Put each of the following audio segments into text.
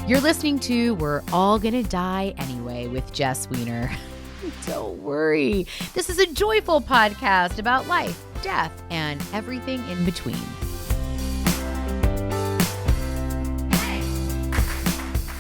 You're listening to We're All Gonna Die Anyway with Jess Wiener. Don't worry. This is a joyful podcast about life, death, and everything in between.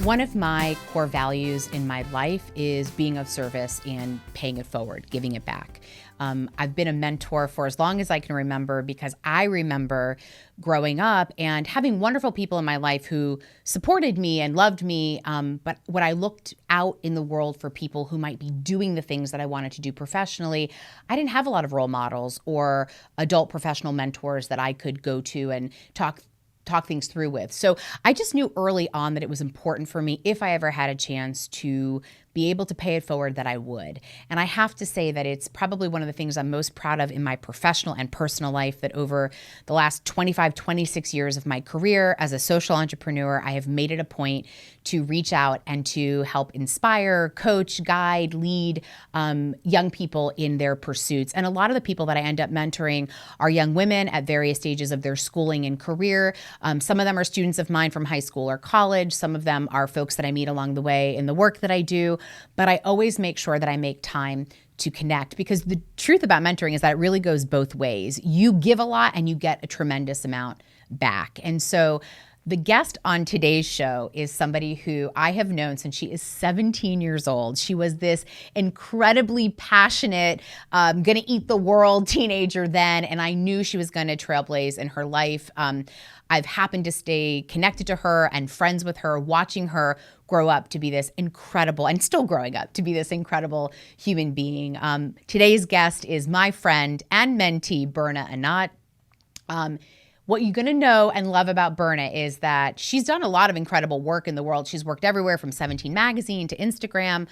One of my core values in my life is being of service and paying it forward, giving it back. I've been a mentor for as long as I can remember because I remember growing up and having wonderful people in my life who supported me and loved me. But when I looked out in the world for people who might be doing the things that I wanted to do professionally, I didn't have a lot of role models or adult professional mentors that I could go to and talk things through with. So I just knew early on that it was important for me, if I ever had a chance to be able to pay it forward, that I would. And I have to say that it's probably one of the things I'm most proud of in my professional and personal life, that over the last 25, 26 years of my career as a social entrepreneur, I have made it a point to reach out and to help inspire, coach, guide, lead young people in their pursuits. And a lot of the people that I end up mentoring are young women at various stages of their schooling and career. Some of them are students of mine from high school or college. Some of them are folks that I meet along the way in the work that I do. But I always make sure that I make time to connect, because the truth about mentoring is that it really goes both ways. You give a lot and you get a tremendous amount back. And so the guest on today's show is somebody who I have known since she is 17 years old. She was this incredibly passionate, gonna eat the world teenager then, and I knew she was gonna trailblaze in her life. I've happened to stay connected to her and friends with her, watching her grow up to be this incredible, and still growing up to be this incredible human being. Today's guest is my friend and mentee, Berna Anat. What you're going to know and love about Berna is that she's done a lot of incredible work in the world. She's worked everywhere from 17 Magazine to Instagram.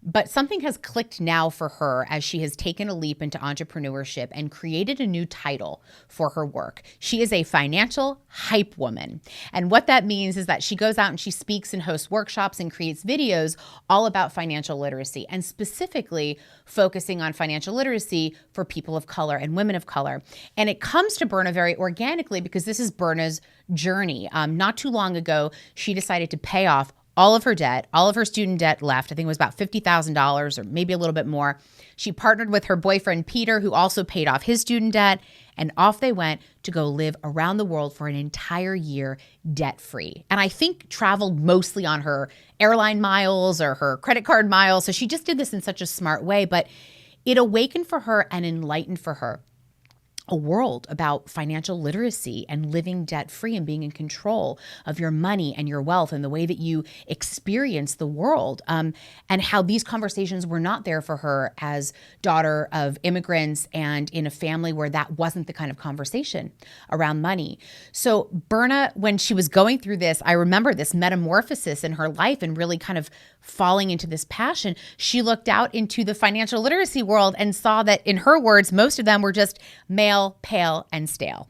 But something has clicked now for her as she has taken a leap into entrepreneurship and created a new title for her work. She is a financial hype woman. And what that means is that she goes out and she speaks and hosts workshops and creates videos all about financial literacy, and specifically focusing on financial literacy for people of color and women of color. And it comes to Berna very organically because this is Berna's journey. Not too long ago, she decided to pay off all of her debt, all of her student debt left. I think it was about $50,000 or maybe a little bit more. She partnered with her boyfriend, Peter, who also paid off his student debt, and off they went to go live around the world for an entire year debt-free. And I think traveled mostly on her airline miles or her credit card miles. So she just did this in such a smart way, but it awakened for her and enlightened for her a world about financial literacy and living debt-free and being in control of your money and your wealth and the way that you experience the world, and how these conversations were not there for her as daughter of immigrants and in a family where that wasn't the kind of conversation around money. So Berna, when she was going through this, I remember this metamorphosis in her life and really kind of falling into this passion. She looked out into the financial literacy world and saw that, in her words, most of them were just male, pale, and stale.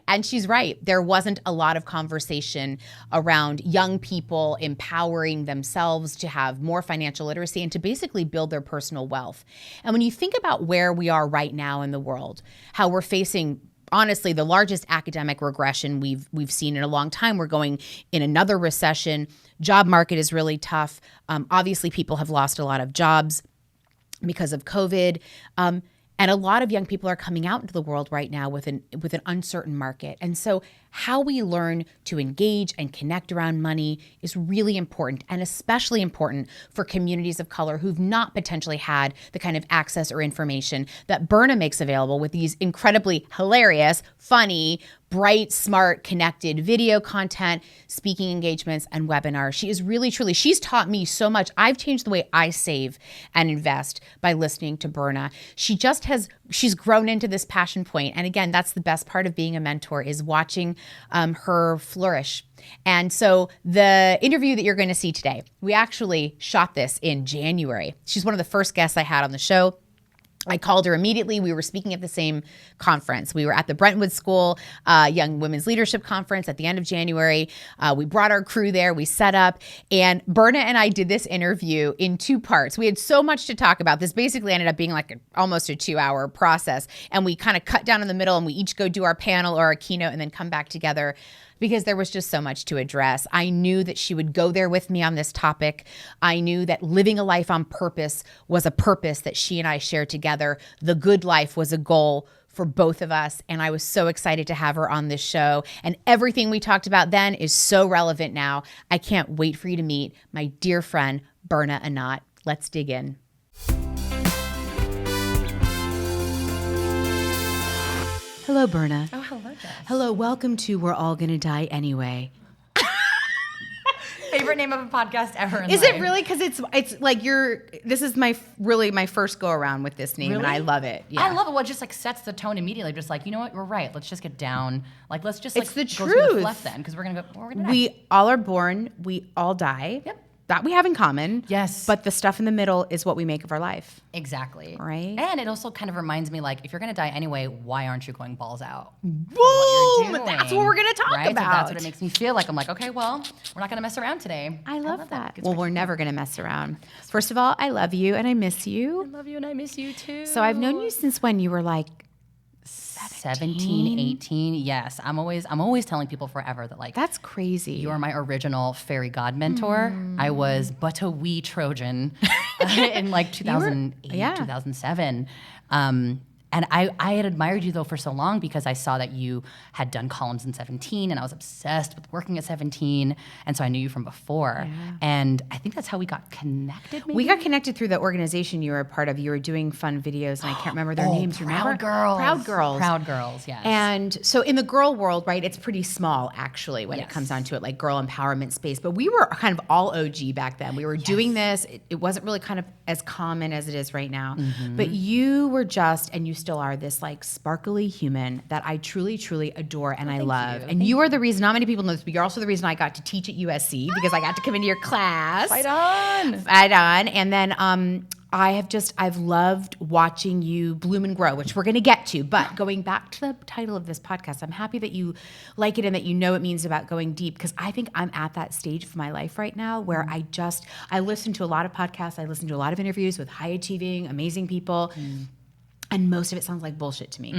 And she's right. There wasn't a lot of conversation around young people empowering themselves to have more financial literacy and to basically build their personal wealth. And when you think about where we are right now in the world, how we're facing, honestly, the largest academic regression we've seen in a long time. We're going in another recession. Job market is really tough. Obviously, people have lost a lot of jobs because of COVID. And a lot of young people are coming out into the world right now with an uncertain market. And so how we learn to engage and connect around money is really important, and especially important for communities of color who've not potentially had the kind of access or information that Berna makes available with these incredibly hilarious, funny, bright, smart, connected video content, speaking engagements, and webinars. She is really, truly, she's taught me so much. I've changed the way I save and invest by listening to Berna. She's grown into this passion point. And again, that's the best part of being a mentor, is watching her flourish. And so the interview that you're going to see today, we actually shot this in January. She's one of the first guests I had on the show. I called her immediately. We were speaking at the same conference. We were at the Brentwood School Young Women's Leadership Conference at the end of January. We brought our crew there. We set up. And Berna and I did this interview in two parts. We had so much to talk about. This basically ended up being like almost a 2-hour process. And we kind of cut down in the middle, and we each go do our panel or our keynote and then come back together because there was just so much to address. I knew that she would go there with me on this topic. I knew that living a life on purpose was a purpose that she and I shared together. The good life was a goal for both of us, and I was so excited to have her on this show. And everything we talked about then is so relevant now. I can't wait for you to meet my dear friend, Berna Anat. Let's dig in. Hello, Berna. Oh, hello, Jess. Hello, welcome to We're All Gonna Die Anyway. Favorite name of a podcast ever in Is life. it really? Because it's like this is my first go around with this name, Really? and I love it. Yeah. I love it. Well, it just like sets the tone immediately. Just like, you know what, we're right. Let's just get down. Like, let's just It's the go through truth. the fluff then, because we're gonna die. We all are born, we all die. Yep. That we have in common. Yes. But the stuff in the middle is what we make of our life. Exactly. Right. And it also kind of reminds me, like, if you're gonna die anyway, why aren't you going balls out? Boom! What That's what we're gonna talk right? about. So that's what it makes me feel like. I'm like, okay, well, we're not gonna mess around today. I love that. It's Well, we're never gonna mess around. First of all, I love you and I miss I you. love you and I miss you too. So I've known you since when you were like 17, 18. Yes. I'm always telling people forever that, like, that's crazy. you are my original fairy god mentor. I was but a wee Trojan in like 2008, yeah. 2007. And I had admired you, though, for so long because I saw that you had done columns in 17, and I was obsessed with working at 17. And so I knew you from before. Yeah. And I think that's how we got connected, maybe? We got connected through the organization you were a part of. You were doing fun videos, and I can't remember their names. Remember? Proud Girls. Proud Girls. Proud Girls, yes. And so in the girl world, right, it's pretty small, actually, when it Yes. comes down to it, like girl empowerment space. But we were kind of all OG back then. We were doing this. It wasn't really kind of as common as it is right now. But you were just, and you still are, this like sparkly human that I truly, truly adore and I love. you. And you are the reason, not many people know this, but you're also the reason I got to teach at USC because I got to come into your class. Fight on. Fight on. And then I've loved watching you bloom and grow, which we're going to get to. But going back to the title of this podcast, I'm happy that you like it and that you know it means about going deep, because I think I'm at that stage of my life right now where I listen to a lot of podcasts. I listen to a lot of interviews with high achieving, amazing people. And most of it sounds like bullshit to me.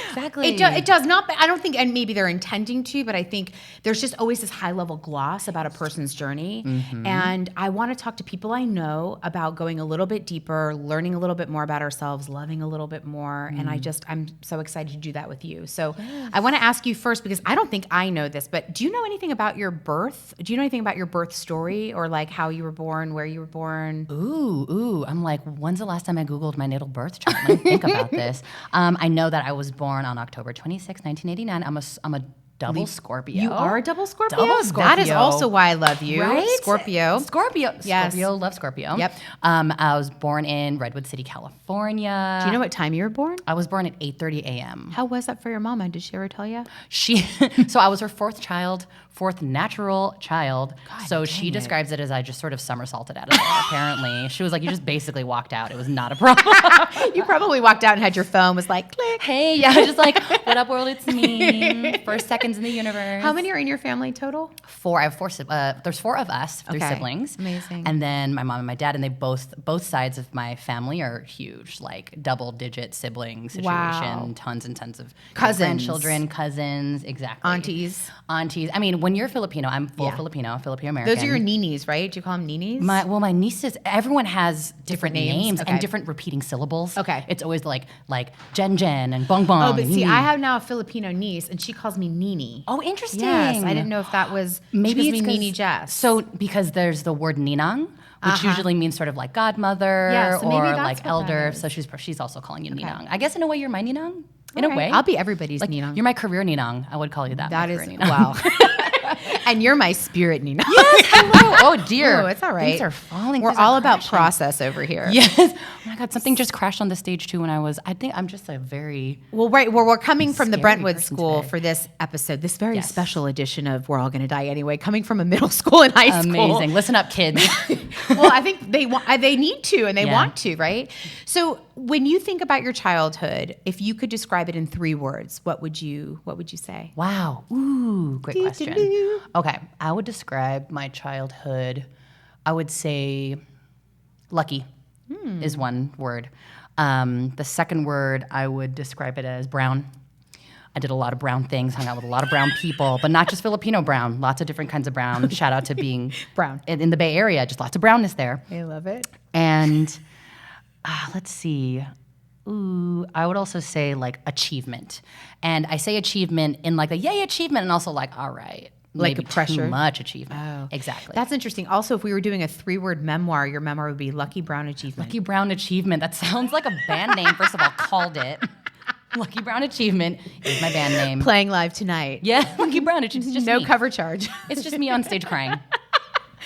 Exactly. It does not. I don't think, and maybe they're intending to, but I think there's just always this high level gloss about a person's journey. And I want to talk to people I know about going a little bit deeper, learning a little bit more about ourselves, loving a little bit more. And I'm so excited to do that with you. So I want to ask you first, because I don't think I know this, but do you know anything about your birth? Do you know anything about your birth story, or like how you were born, where you were born? Ooh. I'm like, when's the last time I Googled my natal birth chart? Let me think about this. I know that I was born on October 26, 1989. I'm a double Scorpio. You are a double Scorpio? Double Scorpio. That is also why I love you. Right? Scorpio. Yes. Scorpio, love Scorpio. Yep. I was born in Redwood City, California. Do you know what time you were born? I was born at 8:30 a.m. How was that for your mama? Did she ever tell you? So I was her fourth natural child. So she dang it. describes it as I just sort of somersaulted out of there, apparently. She was like, you just basically walked out. It was not a problem. You probably walked out and had your phone, was like, click. Hey, yeah, just like, what up, world? It's me. First seconds in the universe. How many are in your family total? Four. I have four. There's four of us, three Okay. siblings. Amazing. And then my mom and my dad, and they both sides of my family are huge, like double-digit sibling situation. Wow. Tons and tons of Cousins. grandchildren, cousins, exactly. Aunties. I mean, when you're Filipino, I'm full Filipino American. Those are your ninis, right? Do you call them ninis? My nieces, everyone has different names? names Okay. and different repeating syllables. Okay. It's always like Jen and Bong Bong. Oh, but see, Nini. I have now a Filipino niece, and she calls me Nini. Oh, interesting. Yes, I didn't know if that was Maybe she it's calls me 'cause- Nini Jess. So because there's the word ninang, which usually means sort of like godmother Yeah, so maybe or that's like what that elder. is. So she's also calling you ninang. I guess in a way you're my ninang. In Okay. a way, I'll be everybody's like, Ninang. You're my career ninang. I would call you that. That my is, career ninang. wow. And you're my spirit Nina. Yes, hello. Oh dear. Oh, it's all right. Things are falling. We're Things are all about crashing. process over here. Yes. Oh my God, something just crashed on the stage too when I think I'm just a very Well, right. Well, we're coming from the Scary Brentwood person School today. for this episode, this very Yes. special edition of We're All Gonna Die Anyway, coming from a middle school and high school. amazing. Listen up, kids. Well, I think they need to, and they Yeah. want to, right? So when you think about your childhood, if you could describe it in 3 words, what would you say? Wow. Ooh, great question. Doo-doo-doo. Okay, I would describe my childhood, I would say lucky is one word. The second word, I would describe it as brown. I did a lot of brown things, hung out with a lot of brown people, but not just Filipino brown, lots of different kinds of brown. Shout out to being Brown. in the Bay Area, just lots of brownness there. I love it. And let's see. Ooh, I would also say like achievement. And I say achievement in like a yay achievement and also like, all right. Like maybe a pressure. Too much achievement. Oh. Exactly. That's interesting. Also, if we were doing a 3-word memoir, your memoir would be Lucky Brown Achievement. Lucky Brown Achievement. That sounds like a band name, first of all. Called it. Lucky Brown Achievement is my band name. Playing live tonight. Yeah, Lucky Brown Achievement. It's just no me. cover charge. It's just me on stage crying.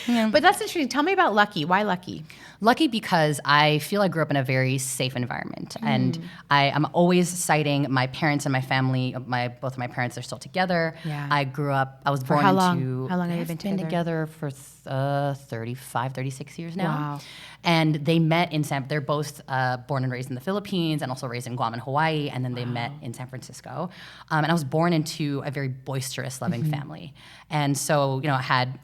Yeah. But that's interesting. Tell me about Lucky. Why Lucky? Lucky because I feel I grew up in a very safe environment, and I'm always citing my parents and my family. Both of my parents are still together. Yeah. I grew up. I was born how long? into. How long have you been together? for 35, 36 years now. Wow. And they met in They're both born and raised in the Philippines, and also raised in Guam and Hawaii. And then they met in San Francisco. And I was born into a very boisterous, loving family, and so I had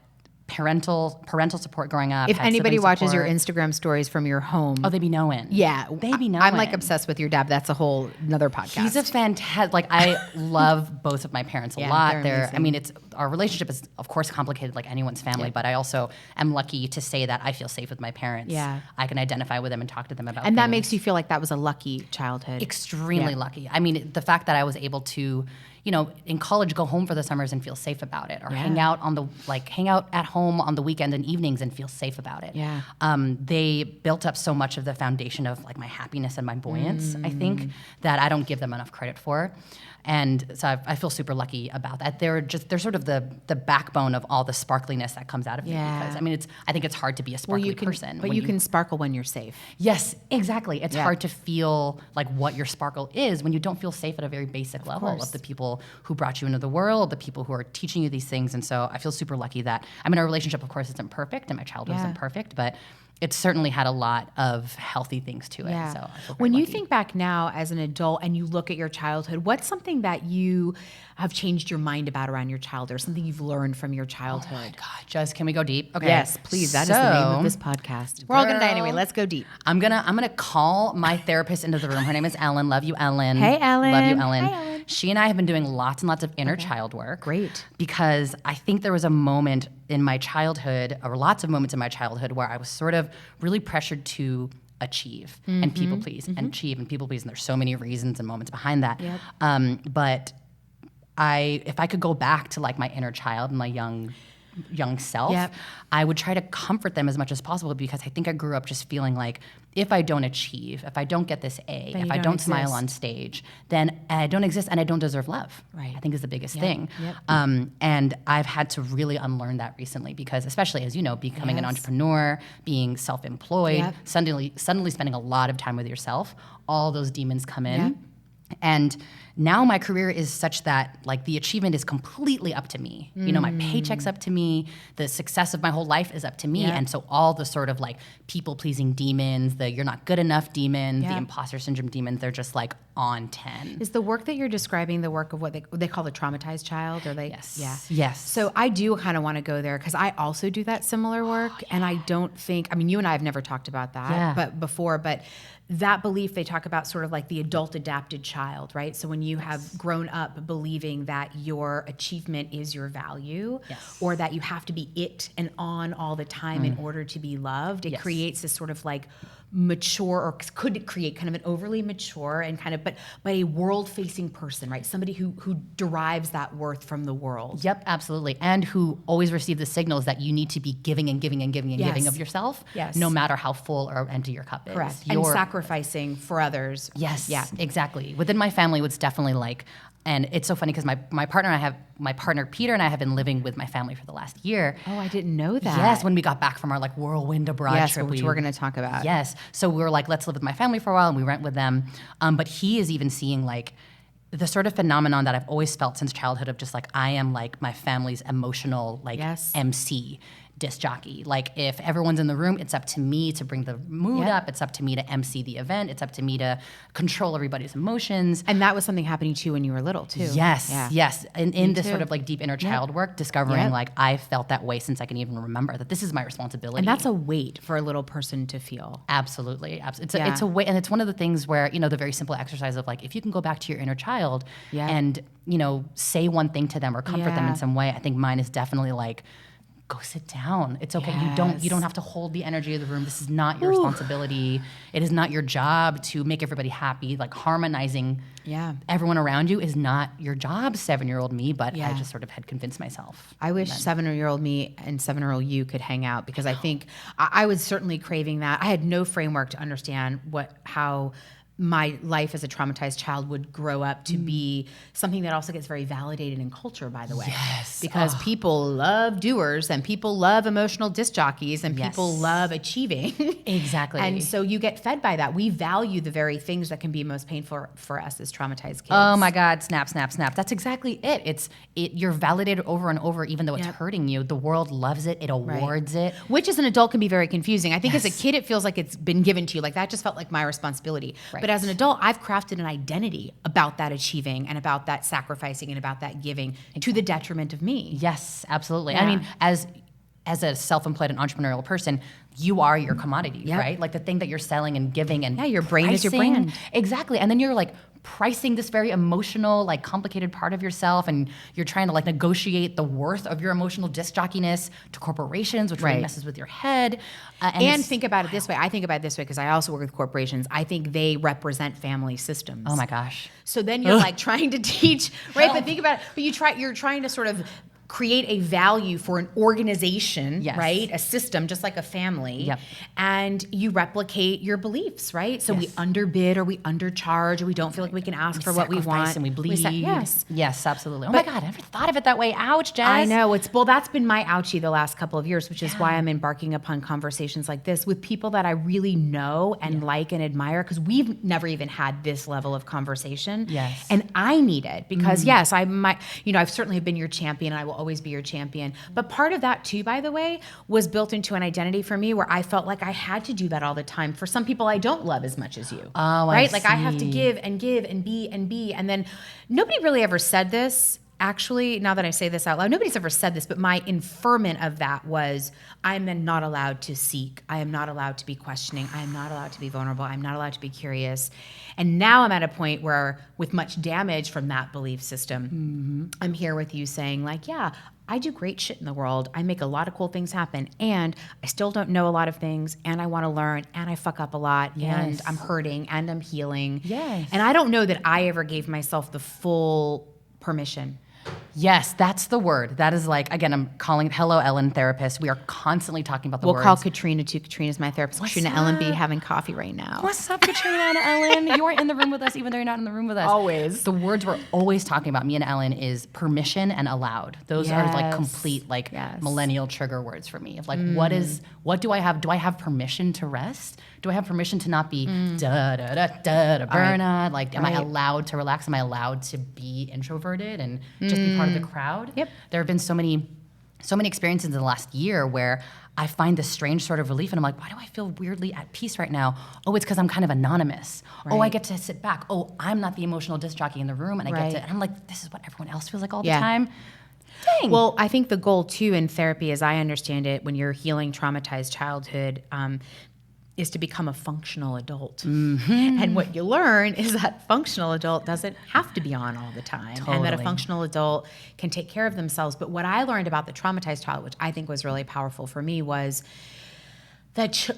parental support growing up. If had anybody sibling watches your support. Instagram stories from your home, Oh, they be knowing. yeah, They be knowing. I'm like obsessed with your dad. That's a whole another podcast. He's a fantastic, like I love both of my parents a Yeah, lot. they're I mean, our relationship is of course complicated like anyone's family, but I also am lucky to say that I feel safe with my parents. Yeah. I can identify with them and talk to them about and that things. makes you feel like that was a lucky childhood. Extremely lucky. I mean, the fact that I was able to, in college, go home for the summers and feel safe about it, or hang out at home on the weekends and evenings and feel safe about it. Yeah. They built up so much of the foundation of like my happiness and my buoyance, I think, that I don't give them enough credit for. And so I feel super lucky about that. They're sort of the backbone of all the sparkliness that comes out of me. Because I mean, I think it's hard to be a sparkly person. But you can sparkle when you're safe. Yes, exactly. It's hard to feel like what your sparkle is when you don't feel safe at a very basic level of the people who brought you into the world, the people who are teaching you these things. And so I feel super lucky that, our relationship, of course, isn't perfect, and my childhood isn't perfect, but it certainly had a lot of healthy things to it. Yeah. So I feel very when you lucky. think back now as an adult and you look at your childhood, what's something that you have changed your mind about around your childhood, or something you've learned from your childhood? Oh my God, Jess, can we go deep? Okay. Yes, please. That is the name of this podcast. We're all going to die anyway. Let's go deep. I'm gonna call my therapist into the room. Her name is Ellen. Love you, Ellen. Hey, Ellen. Love you, Ellen. Hey, Ellen. She and I have been doing lots and lots of inner child work. Great. Because I think there was a moment in my childhood, or lots of moments in my childhood, where I was sort of really pressured to achieve and people please and achieve and people please. And there's so many reasons and moments behind that. Yep. But if I could go back to like my inner child and my young self, Yep. I would try to comfort them as much as possible, because I think I grew up just feeling like if I don't achieve, if I don't get this A, Then if you I don't don't smile exist. on stage, then I don't exist and I don't deserve love. Right. I think is the biggest thing. Yep. And I've had to really unlearn that recently, because especially as you know, becoming an Yes. entrepreneur, being self-employed, Yep. suddenly spending a lot of time with yourself, all those demons come in. Yep. And now my career is such that like the achievement is completely up to me. My paycheck's up to me. The success of my whole life is up to me. Yeah. And so all the sort of like people-pleasing demons, the you're not good enough demons, Yeah. the imposter syndrome demons, they're just like on 10. Is the work that you're describing the work of what they call the traumatized child? Or they, Yes. Yeah. Yes. So I do kind of want to go there, because I also do that similar work. And I don't think, you and I have never talked about that Yeah. before, but that belief, they talk about sort of like the adult adapted child, right? So when you have grown up believing that your achievement is your value, Yes. or that you have to be it and on all the time in order to be loved, it Yes. creates this sort of like mature, or could create kind of an overly mature and kind of, but a world-facing person, right? Somebody who derives that worth from the world. Yep, absolutely. And who always receive the signals that you need to be giving and giving and giving and Yes. giving of yourself, Yes. no matter how full or empty your cup is. Correct. And sacrificing for others. Yes, Yeah. exactly. Within my family, it's definitely like, and it's so funny because my partner Peter and I have been living with my family for the last year. Oh, I didn't know that. Yes, when we got back from our like whirlwind abroad Yes, trip, which we're going to talk about. Yes, so we were like, let's live with my family for a while, and we went with them. But he is even seeing like the sort of phenomenon that I've always felt since childhood of just like I am like my family's emotional like Yes. MC. disc jockey. Like if everyone's in the room, it's up to me to bring the mood up. It's up to me to MC the event. It's up to me to control everybody's emotions. And that was something happening to you when you were little too. Yes, yes. And in this sort of like deep inner child work, discovering like I felt that way since I can even remember that this is my responsibility. And that's a weight for a little person to feel. Absolutely. It's a weight. And it's one of the things where, you know, the very simple exercise of like, if you can go back to your inner child and, you know, say one thing to them or comfort them in some way, I think mine is definitely like, go sit down. It's okay. You don't have to hold the energy of the room. This is not your responsibility. It is not your job to make everybody happy. Like harmonizing everyone around you is not your job, 7-year-old me, but I just sort of had convinced myself. I wish 7-year-old me and 7-year-old you could hang out, because I think I was certainly craving that. I had no framework to understand how my life as a traumatized child would grow up to be something that also gets very validated in culture, by the way. Yes. Because people love doers, and people love emotional disc jockeys, and people love achieving. Exactly. And so you get fed by that. We value the very things that can be most painful for us as traumatized kids. Oh my God, snap, snap, snap. That's exactly it. You're validated over and over, even though it's hurting you. The world loves it. It awards it. Which as an adult can be very confusing. I think as a kid, it feels like it's been given to you. Like that just felt like my responsibility. Right. But as an adult, I've crafted an identity about that achieving and about that sacrificing and about that giving to the detriment of me. Yes, absolutely. Yeah. I mean, as a self-employed and entrepreneurial person, you are your commodity, right? Like the thing that you're selling and giving and your brain is your brand. Exactly. And then you're like pricing this very emotional, like complicated part of yourself, and you're trying to like negotiate the worth of your emotional disc jockiness to corporations, which really messes with your head. And think about it this way. I think about it this way because I also work with corporations. I think they represent family systems. Oh my gosh. So then you're like trying to teach, right? But think about it. But you're trying to sort of create a value for an organization, right? A system, just like a family. And you replicate your beliefs, right? So we underbid or we undercharge or we don't feel like we can ask for what we want. And we bleed. Yes, absolutely. Oh but, my God, I never thought of it that way. Ouch, Jess. I know. That's been my ouchie the last couple of years, which is why I'm embarking upon conversations like this with people that I really know and like and admire, because we've never even had this level of conversation. Yes. And I need it because I've certainly been your champion and I will always be your champion. But part of that too, by the way, was built into an identity for me where I felt like I had to do that all the time. For some people I don't love as much as you. Oh, right? I Like I have to give and be. And then nobody really ever said this. Actually, now that I say this out loud, nobody's ever said this, but my inferment of that was I'm then not allowed to seek. I am not allowed to be questioning. I am not allowed to be vulnerable. I'm not allowed to be curious. And now I'm at a point where, with much damage from that belief system, I'm here with you saying like, yeah, I do great shit in the world. I make a lot of cool things happen, and I still don't know a lot of things, and I want to learn, and I fuck up a lot, and I'm hurting, and I'm healing. Yes. And I don't know that I ever gave myself the full permission. Yes, that's the word. That is like, again, I'm calling it Hello Ellen therapist. We are constantly talking about the words. We'll call Katrina too. Katrina's my therapist. What's Katrina up? Ellen B having coffee right now. What's up, Katrina and Ellen? You are in the room with us even though you're not in the room with us. Always. The words we're always talking about, me and Ellen, is permission and allowed. Those are like complete like millennial trigger words for me. Of like, what do I have? Do I have permission to rest? Do I have permission to not be Berna? Like, am I allowed to relax? Am I allowed to be introverted and just be part of the crowd? Yep. There have been so many experiences in the last year where I find this strange sort of relief, and I'm like, why do I feel weirdly at peace right now? Oh, it's because I'm kind of anonymous. Right. Oh, I get to sit back. Oh, I'm not the emotional disc jockey in the room, and I get to, and I'm like, this is what everyone else feels like all the time. Dang. Well, I think the goal too in therapy, as I understand it, when you're healing traumatized childhood, is to become a functional adult. And what you learn is that functional adult doesn't have to be on all the time. Totally. And that a functional adult can take care of themselves. But what I learned about the traumatized child, which I think was really powerful for me, was that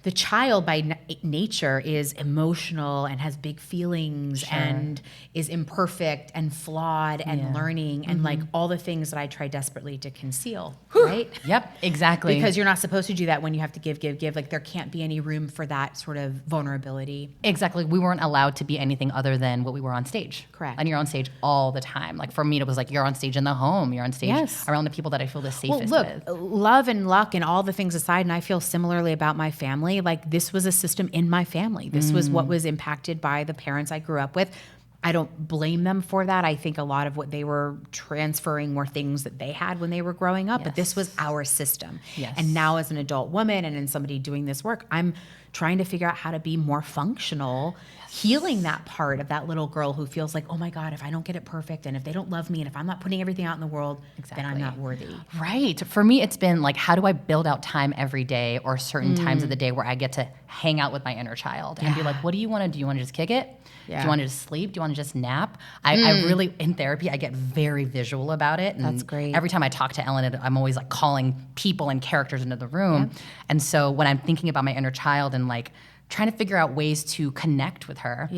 the child by nature is emotional and has big feelings and is imperfect and flawed and learning and like all the things that I try desperately to conceal, right? Yep, exactly. Because you're not supposed to do that when you have to give. Like there can't be any room for that sort of vulnerability. Exactly. We weren't allowed to be anything other than what we were on stage. Correct. And you're on stage all the time. Like for me, it was like you're on stage in the home. You're on stage around the people that I feel the safest with. Love and luck and all the things aside, and I feel similarly about my family. Like this was a system in my family. This was what was impacted by the parents I grew up with. I don't blame them for that. I think a lot of what they were transferring were things that they had when they were growing up, but this was our system. Yes. And now as an adult woman and in somebody doing this work, I'm trying to figure out how to be more functional, healing that part of that little girl who feels like, oh my God, if I don't get it perfect and if they don't love me and if I'm not putting everything out in the world, then I'm not worthy. Right. For me, it's been like, how do I build out time every day or certain times of the day where I get to hang out with my inner child and be like, what do you want to do? You want to just kick it? Do you want to just sleep? Do you want to just nap? I really, in therapy, I get very visual about it. And that's great. Every time I talk to Ellen, I'm always like calling people and characters into the room. Yep. And so when I'm thinking about my inner child and like trying to figure out ways to connect with her,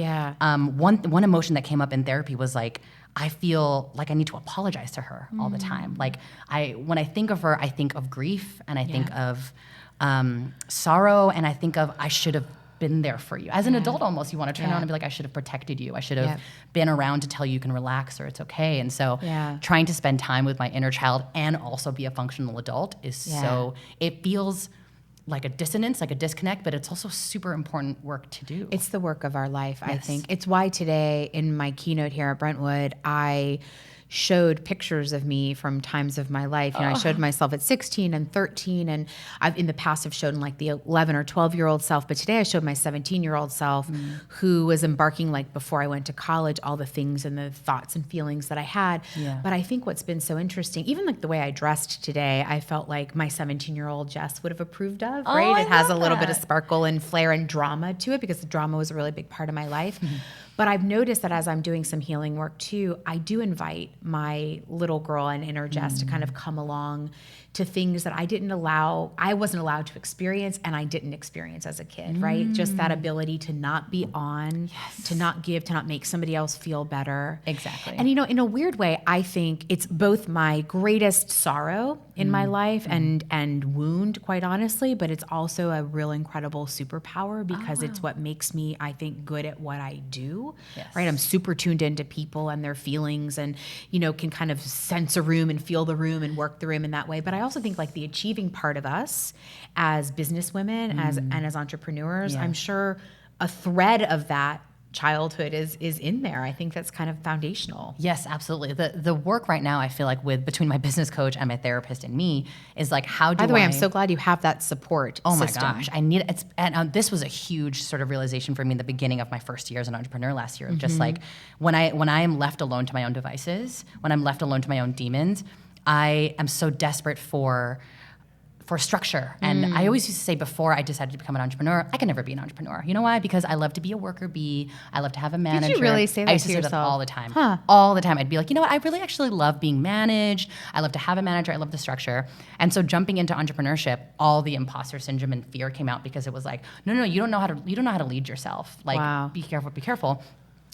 one emotion that came up in therapy was like, I feel like I need to apologize to her all the time. Like when I think of her, I think of grief and I think of sorrow and I think of I should have been there for you. As an adult almost, you want to turn around and be like, I should have protected you. I should have been around to tell you can relax or it's okay. And so trying to spend time with my inner child and also be a functional adult is so, it feels like a dissonance, like a disconnect, but it's also super important work to do. It's the work of our life, I think. It's why today in my keynote here at Brentwood, I showed pictures of me from times of my life. You know, I showed myself at 16 and 13, and I've in the past have shown like the 11 or 12-year-old self, but today I showed my 17-year-old self who was embarking, like before I went to college, all the things and the thoughts and feelings that I had. But I think what's been so interesting, even like the way I dressed today, I felt like my 17-year-old Jess would have approved of, right? It has a little bit of sparkle and flair and drama to it because the drama was a really big part of my life. But I've noticed that as I'm doing some healing work too, I do invite my little girl and inner Jess to kind of come along to things that I wasn't allowed to experience and I didn't experience as a kid, right? Just that ability to not be on, to not give, to not make somebody else feel better. Exactly. And you know, in a weird way, I think it's both my greatest sorrow in my life and wound, quite honestly, but it's also a real incredible superpower because it's what makes me, I think, good at what I do, right? I'm super tuned into people and their feelings and, you know, can kind of sense a room and feel the room and work the room in that way. But I also think like the achieving part of us as businesswomen and as entrepreneurs, I'm sure a thread of that childhood is in there. I think that's kind of foundational. Yes, absolutely. The work right now, I feel like between my business coach and my therapist and me is like, how do By the way, I'm so glad you have that support system. My gosh. I need it. And this was a huge sort of realization for me in the beginning of my first year as an entrepreneur last year of just like, when I am left alone to my own devices, when I'm left alone to my own demons, I am so desperate for structure. And I always used to say before I decided to become an entrepreneur, I can never be an entrepreneur. You know why? Because I love to be a worker bee. I love to have a manager. Did you really say that I used to say yourself? that all the time. All the time. I'd be like, you know what? I really actually love being managed. I love to have a manager. I love the structure. And so jumping into entrepreneurship, all the imposter syndrome and fear came out because it was like, no, you don't know how to lead yourself. Like, be careful.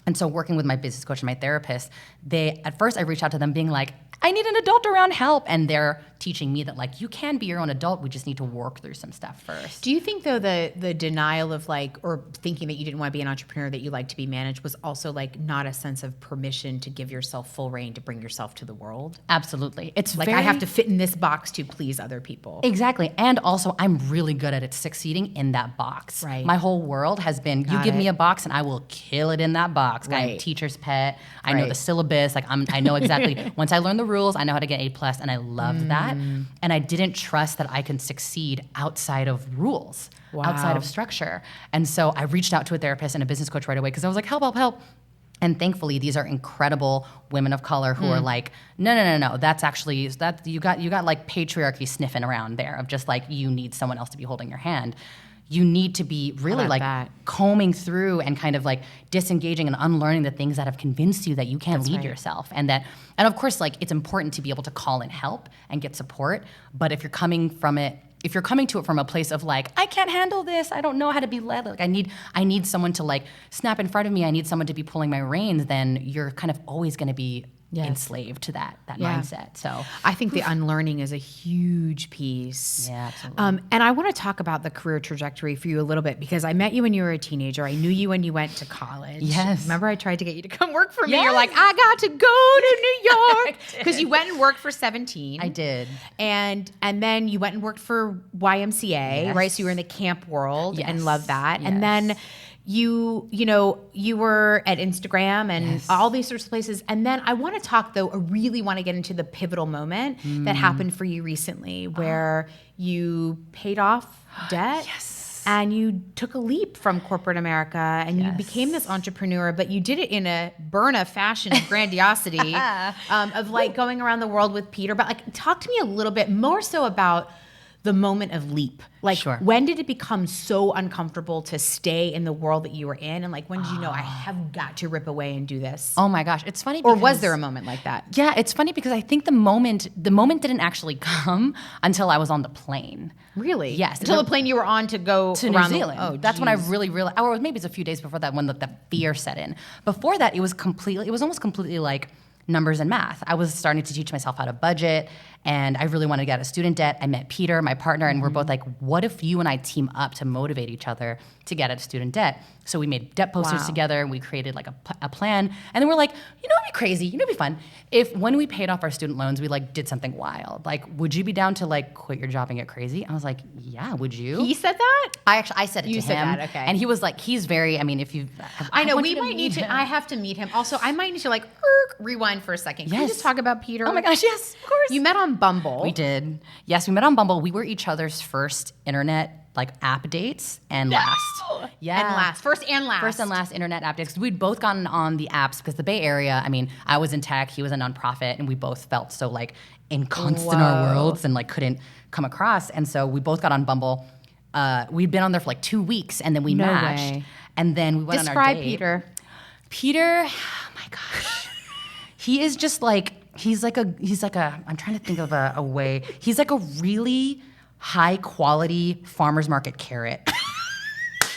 And so working with my business coach and my therapist, at first I reached out to them being like, I need an adult around help. And they're teaching me that like, you can be your own adult. We just need to work through some stuff first. Do you think though the denial of like, or thinking that you didn't want to be an entrepreneur, that you like to be managed was also like not a sense of permission to give yourself full reign to bring yourself to the world? Absolutely. It's like I have to fit in this box to please other people. Exactly. And also I'm really good at succeeding in that box. Right. My whole world has been, you give me a box and I will kill it in that box. Right. I'm a teacher's pet. I know the syllabus. Like I know exactly, once I learn the rules, I know how to get A+, and I love that. And I didn't trust that I could succeed outside of rules, outside of structure. And so I reached out to a therapist and a business coach right away because I was like, help. And thankfully, these are incredible women of color who are like, no. That's actually you got like patriarchy sniffing around there of just like you need someone else to be holding your hand. You need to be really like combing through and kind of like disengaging and unlearning the things that have convinced you that you can't lead yourself. And of course, like it's important to be able to call in help and get support. But if you're coming to it from a place of like, I can't handle this, I don't know how to be led, like I need someone to like snap in front of me, I need someone to be pulling my reins, then you're kind of always going to be enslaved to that mindset. So I think the unlearning is a huge piece. Yeah, absolutely. And I want to talk about the career trajectory for you a little bit because I met you when you were a teenager. I knew you when you went to college. Yes. Remember I tried to get you to come work for me. You're like, I got to go to New York because you went and worked for 17. I did. And then you went and worked for YMCA, right? So you were in the camp world and loved that. And then you were at Instagram and all these sorts of places. And then I want to talk, though, I really want to get into the pivotal moment that happened for you recently where you paid off debt. And you took a leap from corporate America and you became this entrepreneur, but you did it in a Berna fashion of grandiosity of like going around the world with Peter. But like, talk to me a little bit more so about the moment of leap. Like, when did it become so uncomfortable to stay in the world that you were in? And like, when did you know I have got to rip away and do this? Oh my gosh, it's funny. Or was there a moment like that? Yeah, it's funny because I think the moment didn't actually come until I was on the plane. Really? Yes. Until the plane you were on to go to New Zealand. That's when I really realized, or maybe it's a few days before that when the fear set in. Before that, it was almost completely like numbers and math. I was starting to teach myself how to budget, and I really wanted to get out of student debt. I met Peter, my partner, and we're both like, what if you and I team up to motivate each other to get out of student debt? So we made debt posters together, and we created like a plan. And then we're like, it'd be crazy, it'd be fun if when we paid off our student loans, we like did something wild. Like, would you be down to like quit your job and get crazy? I was like, yeah, would you? He said that? I said it to him. You said that, okay. And he was like, he's very, I mean, if you, I know, we might need to, I have to meet him. Also, I might need to like rewind for a second. Can you just talk about Peter? Oh my gosh, yes, of course. You met on Bumble. We did. Yes, we met on Bumble. We were each other's first internet like app dates and last. Yeah. And last. First and last internet app dates. We'd both gotten on the apps because the Bay Area, I mean, I was in tech, he was a nonprofit, and we both felt so like encompassed in our worlds and like couldn't come across. And so we both got on Bumble. We'd been on there for like 2 weeks and then we matched. Way. And then we went on our date. Describe Peter. Peter, oh my gosh. He is just like, he's like a, I'm trying to think of a way. He's like a really high quality farmer's market carrot.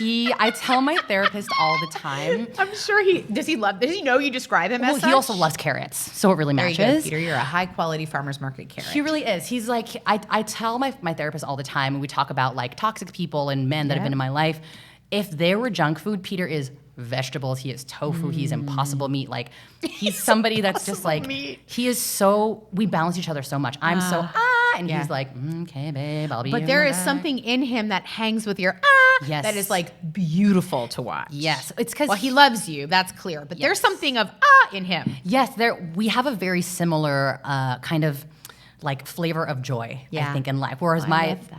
I tell my therapist all the time. I'm sure does he know you describe him as such? He also loves carrots, so it really matches. There you go, Peter. You're a high quality farmer's market carrot. He really is. He's like, I tell my therapist all the time, and we talk about like toxic people and men that have been in my life. If there were junk food, Peter is vegetables, he is tofu, he's impossible meat. Like, he's somebody that's just like, he is so, we balance each other so much. I'm so, and he's like, okay, babe, I'll be But there is something in him that hangs with your that is like beautiful to watch. Yes. It's because he loves you, that's clear. But there's something of in him. Yes, we have a very similar kind of like flavor of joy, I think, in life. Whereas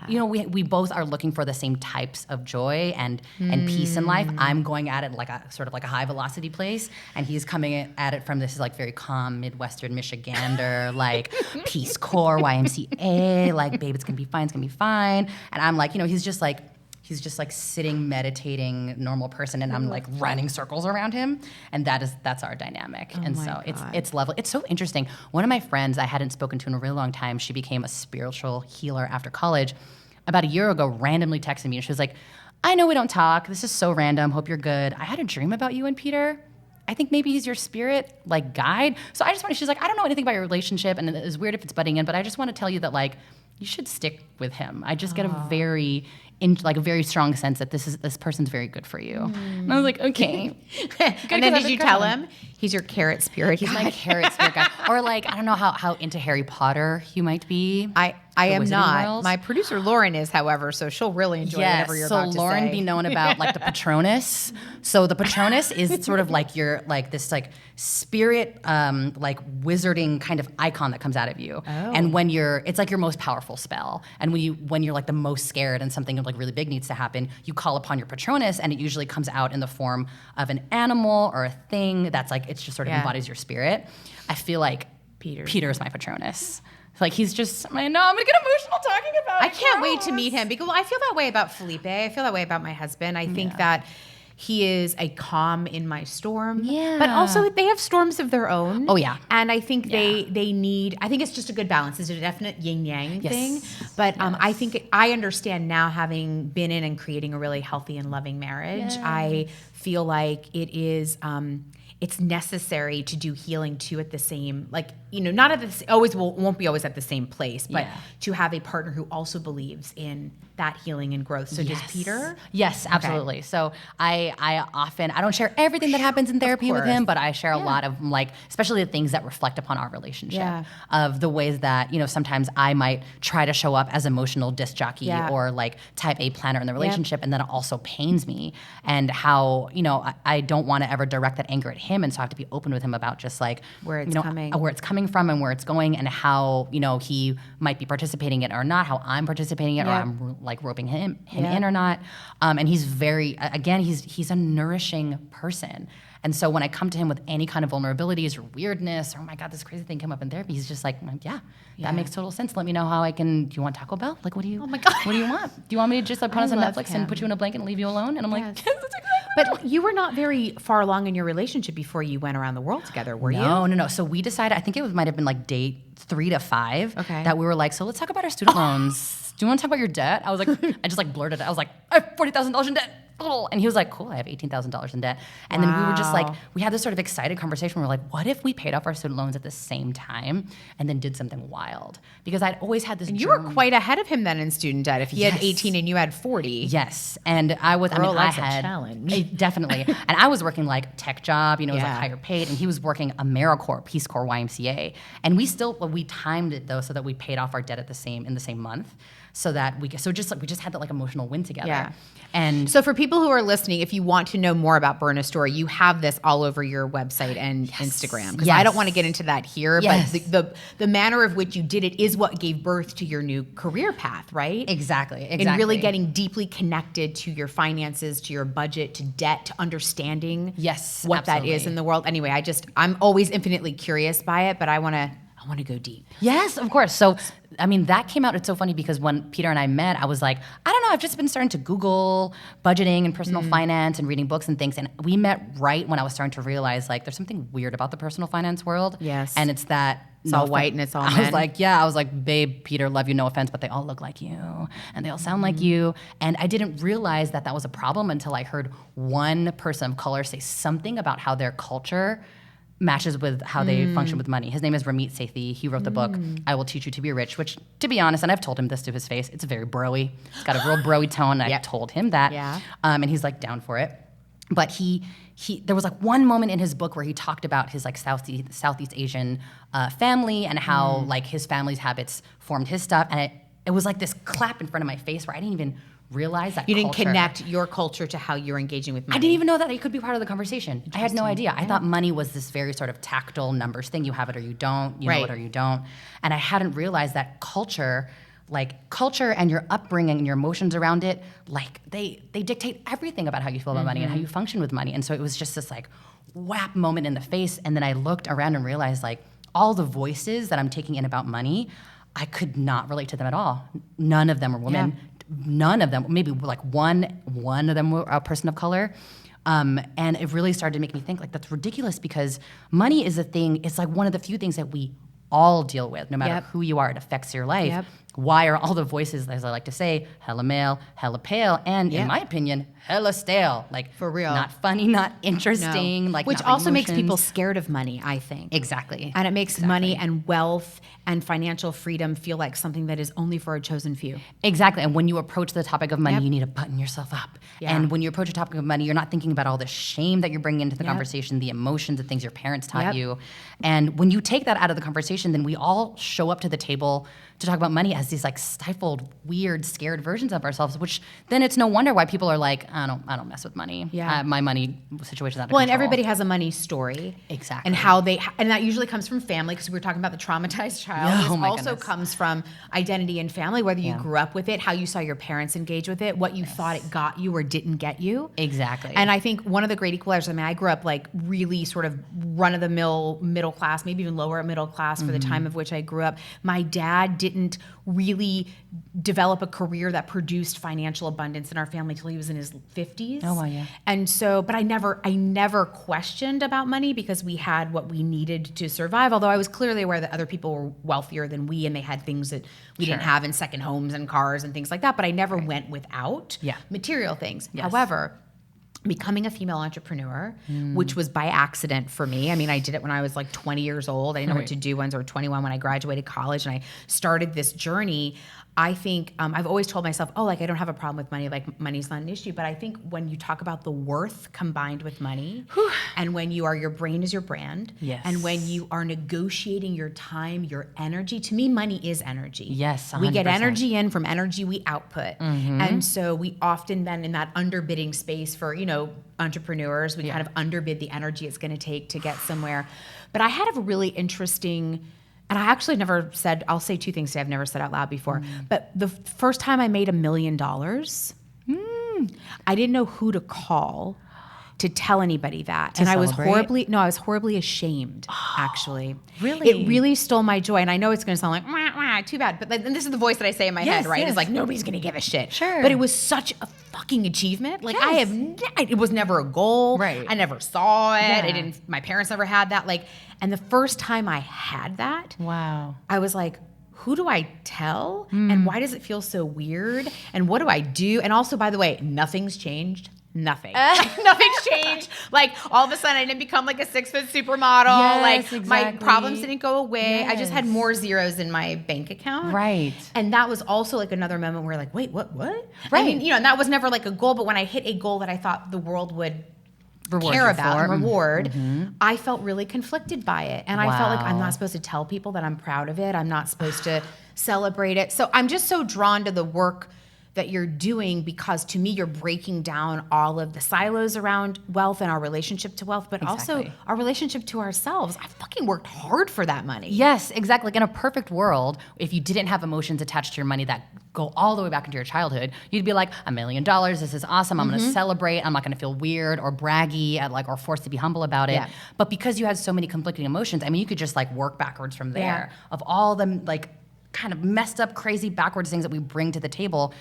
we both are looking for the same types of joy and peace in life. I'm going at it like a sort of like a high velocity place, and he's coming at it from this like very calm Midwestern Michigander, like Peace Corps, YMCA, like, babe, it's gonna be fine. And I'm like, he's just like sitting, meditating, normal person, and I'm like running circles around him, and that's our dynamic. And so it's lovely. It's so interesting. One of my friends I hadn't spoken to in a really long time, she became a spiritual healer after college. About a year ago, randomly texted me, and she was like, I know we don't talk. This is so random. Hope you're good. I had a dream about you and Peter. I think maybe he's your spirit, like, guide. So she's like, I don't know anything about your relationship, and it's weird if it's butting in, but I just want to tell you that, like, you should stick with him. I just get a very strong sense that this person's very good for you. And I was like, okay. And then did you tell him he's your carrot spirit guy? He's my carrot spirit guy. Or like, I don't know how into Harry Potter you might be. I am not. Worlds. My producer Lauren is, however, so she'll really enjoy whatever you're about to say. So Lauren be known about like the Patronus. So the Patronus is sort of like your like this like spirit like wizarding kind of icon that comes out of you. Oh. And when it's like your most powerful spell. And when you're like the most scared and something like really big needs to happen, you call upon your Patronus, and it usually comes out in the form of an animal or a thing that's like, it's just sort of embodies your spirit. I feel like Peter is my Patronus. Like, he's just, I'm gonna get emotional talking about it. I can't wait to meet him, because I feel that way about Felipe. I feel that way about my husband. I think that he is a calm in my storm. Yeah. But also, they have storms of their own. Oh, yeah. And I think they need, I think it's just a good balance. It's a definite yin-yang thing. But I think I understand now, having been in and creating a really healthy and loving marriage. I feel like it is, it's necessary to do healing too at the same, like, not at the won't be always at the same place, but to have a partner who also believes in that healing and growth. So does Peter? Yes, absolutely. Okay. So I don't share everything that happens in therapy with him, but I share a lot of, like, especially the things that reflect upon our relationship, of the ways that, sometimes I might try to show up as emotional disc jockey or like type A planner in the relationship, and then it also pains me, and how, I don't want to ever direct that anger at him, and so I have to be open with him about just like where it's coming from and where it's going, and how, he might be participating in it or not, how I'm participating in it, or I'm like roping him in or not. And he's very, again, he's a nourishing person. And so when I come to him with any kind of vulnerabilities or weirdness, or, oh my God, this crazy thing came up in therapy, he's just like, that makes total sense. Let me know how I can, do you want Taco Bell? Like, what do you, oh my God, what do you want? Do you want me to just like put on some Netflix and put you in a blanket and leave you alone? And I'm like, yes, that's exactly. But you were not very far along in your relationship before you went around the world together, were you? No. So we decided, I think it might have been like date 3 to 5, that we were like, so let's talk about our student loans. Do you want to talk about your debt? I was like, I just like blurted it. I was like, I have $40,000 in debt. And he was like, cool, I have $18,000 in debt. And then we were just like, we had this sort of excited conversation. We were like, what if we paid off our student loans at the same time and then did something wild? Because I'd always had this And you were quite ahead of him then in student debt. If he had 18 and you had 40. Yes. And I was, I had a challenge. Definitely. And I was working like tech job, it was like higher paid. And he was working AmeriCorps, Peace Corps, YMCA. And we timed it though so that we paid off our debt in the same month. So that we just had that like emotional win together. Yeah. And so for people who are listening, if you want to know more about Berna's story, you have this all over your website and Instagram. Because I don't want to get into that here, but the manner of which you did it is what gave birth to your new career path, right? Exactly. And really getting deeply connected to your finances, to your budget, to debt, to understanding what that is in the world. Anyway, I'm always infinitely curious by it, but I want to go deep. Yes, of course. So, that came out. It's so funny because when Peter and I met, I was like, I don't know, I've just been starting to Google budgeting and personal finance and reading books and things. And we met right when I was starting to realize, like, there's something weird about the personal finance world. Yes. And it's that it's all white and it's all men. I was like, babe, Peter, love you, no offense, but they all look like you and they all sound like you. And I didn't realize that was a problem until I heard one person of color say something about how their culture matches with how they function with money. His name is Ramit Sethi. He wrote the book, I Will Teach You to Be Rich, which, to be honest, and I've told him this to his face, it's very bro-y. It's got a real bro-y tone. I told him that. Yeah. And he's like down for it. But there was like one moment in his book where he talked about his like Southeast Asian family and how like his family's habits formed his stuff. And it was like this clap in front of my face where I didn't even realize that you didn't connect your culture to how you're engaging with money. I didn't even know that it could be part of the conversation. I had no idea. I thought money was this very sort of tactile numbers thing. You have it or you don't. You know it or you don't. And I hadn't realized that culture and your upbringing and your emotions around it, like they dictate everything about how you feel about money and how you function with money. And so it was just this like whap moment in the face. And then I looked around and realized like all the voices that I'm taking in about money, I could not relate to them at all. None of them were women. Yeah. None of them, maybe like one of them were a person of color. And it really started to make me think like that's ridiculous because money is a thing, it's like one of the few things that we all deal with, no matter who you are, it affects your life. Yep. Why are all the voices, as I like to say, hella male, hella pale, and in my opinion, hella stale. Like for real. Not funny, not interesting. No. Like which also makes people scared of money, I think. Exactly. And it makes money and wealth and financial freedom feel like something that is only for a chosen few. Exactly. And when you approach the topic of money, you need to button yourself up. Yeah. And when you approach a topic of money, you're not thinking about all the shame that you're bringing into the conversation, the emotions, the things your parents taught you. And when you take that out of the conversation, then we all show up to the table to talk about money as these like stifled, weird, scared versions of ourselves, which then it's no wonder why people are like, I don't mess with money. Yeah. My money situation's out of control. And everybody has a money story. Exactly. And and that usually comes from family, because we were talking about the traumatized child. This also comes from identity and family, whether you grew up with it, how you saw your parents engage with it, what you thought it got you or didn't get you. Exactly. And I think one of the great equalizers, I grew up like really sort of run-of-the-mill middle class, maybe even lower middle class for the time of which I grew up. My dad didn't really develop a career that produced financial abundance in our family till he was in his 50s. Oh, wow, yeah. And so, but I never questioned about money because we had what we needed to survive, although I was clearly aware that other people were wealthier than we and they had things that we didn't have in second homes and cars and things like that, but I never went without material things. Yes. However, becoming a female entrepreneur, which was by accident for me. I mean, I did it when I was like 20 years old. I didn't know what to do when I was 21 when I graduated college, and I started this journey. I think I've always told myself, I don't have a problem with money. Like, money's not an issue. But I think when you talk about the worth combined with money, and when your brain is your brand, yes, and when you are negotiating your time, your energy, to me, money is energy. Yes, 100%. We get energy in from energy we output. And so we often then in that underbidding space for, entrepreneurs, we kind of underbid the energy it's going to take to get somewhere. But I had a really interesting... And I actually never said, I'll say two things that I've never said out loud before. But the first time I made $1 million, I didn't know who to call to tell anybody that. To and celebrate? I was horribly ashamed, actually. Really? It really stole my joy. And I know it's going to sound like, wah, wah, too bad. But and this is the voice that I say in my head, right? Yes. It's like, nobody's going to give a shit. Sure. But it was such a fucking achievement. Like, Yes. it was never a goal. Right. I never saw it. Yeah. My parents never had that. And the first time I had that, Wow. I was like, who do I tell? And why does it feel so weird? And what do I do? And also, by the way, nothing's changed. Nothing. Nothing's changed. Like, all of a sudden I didn't become like a 6-foot supermodel. Yes, like my exactly. problems didn't go away. Yes. I just had more zeros in my bank account. Right. And that was also like another moment where like, wait, what? I Right. mean, and that was never like a goal, but when I hit a goal that I thought the world would Reward care you about for. and reward, I felt really conflicted by it. And I felt like I'm Wow. not supposed to tell people that I'm proud of it. I'm not supposed to celebrate it. So I'm just so drawn to the work that you're doing, because to me, you're breaking down all of the silos around wealth and our relationship to wealth, but also Exactly. our relationship to ourselves. I fucking worked hard for that money. Yes, exactly. Like, in a perfect world, if you didn't have emotions attached to your money that go all the way back into your childhood, you'd be like, $1 million, this is awesome, I'm gonna celebrate, I'm not gonna feel weird or braggy or forced to be humble about it. Yeah. But because you had so many conflicting emotions, I mean, you could just work backwards from there of all the kind of messed up, crazy, backwards things that we bring to the table.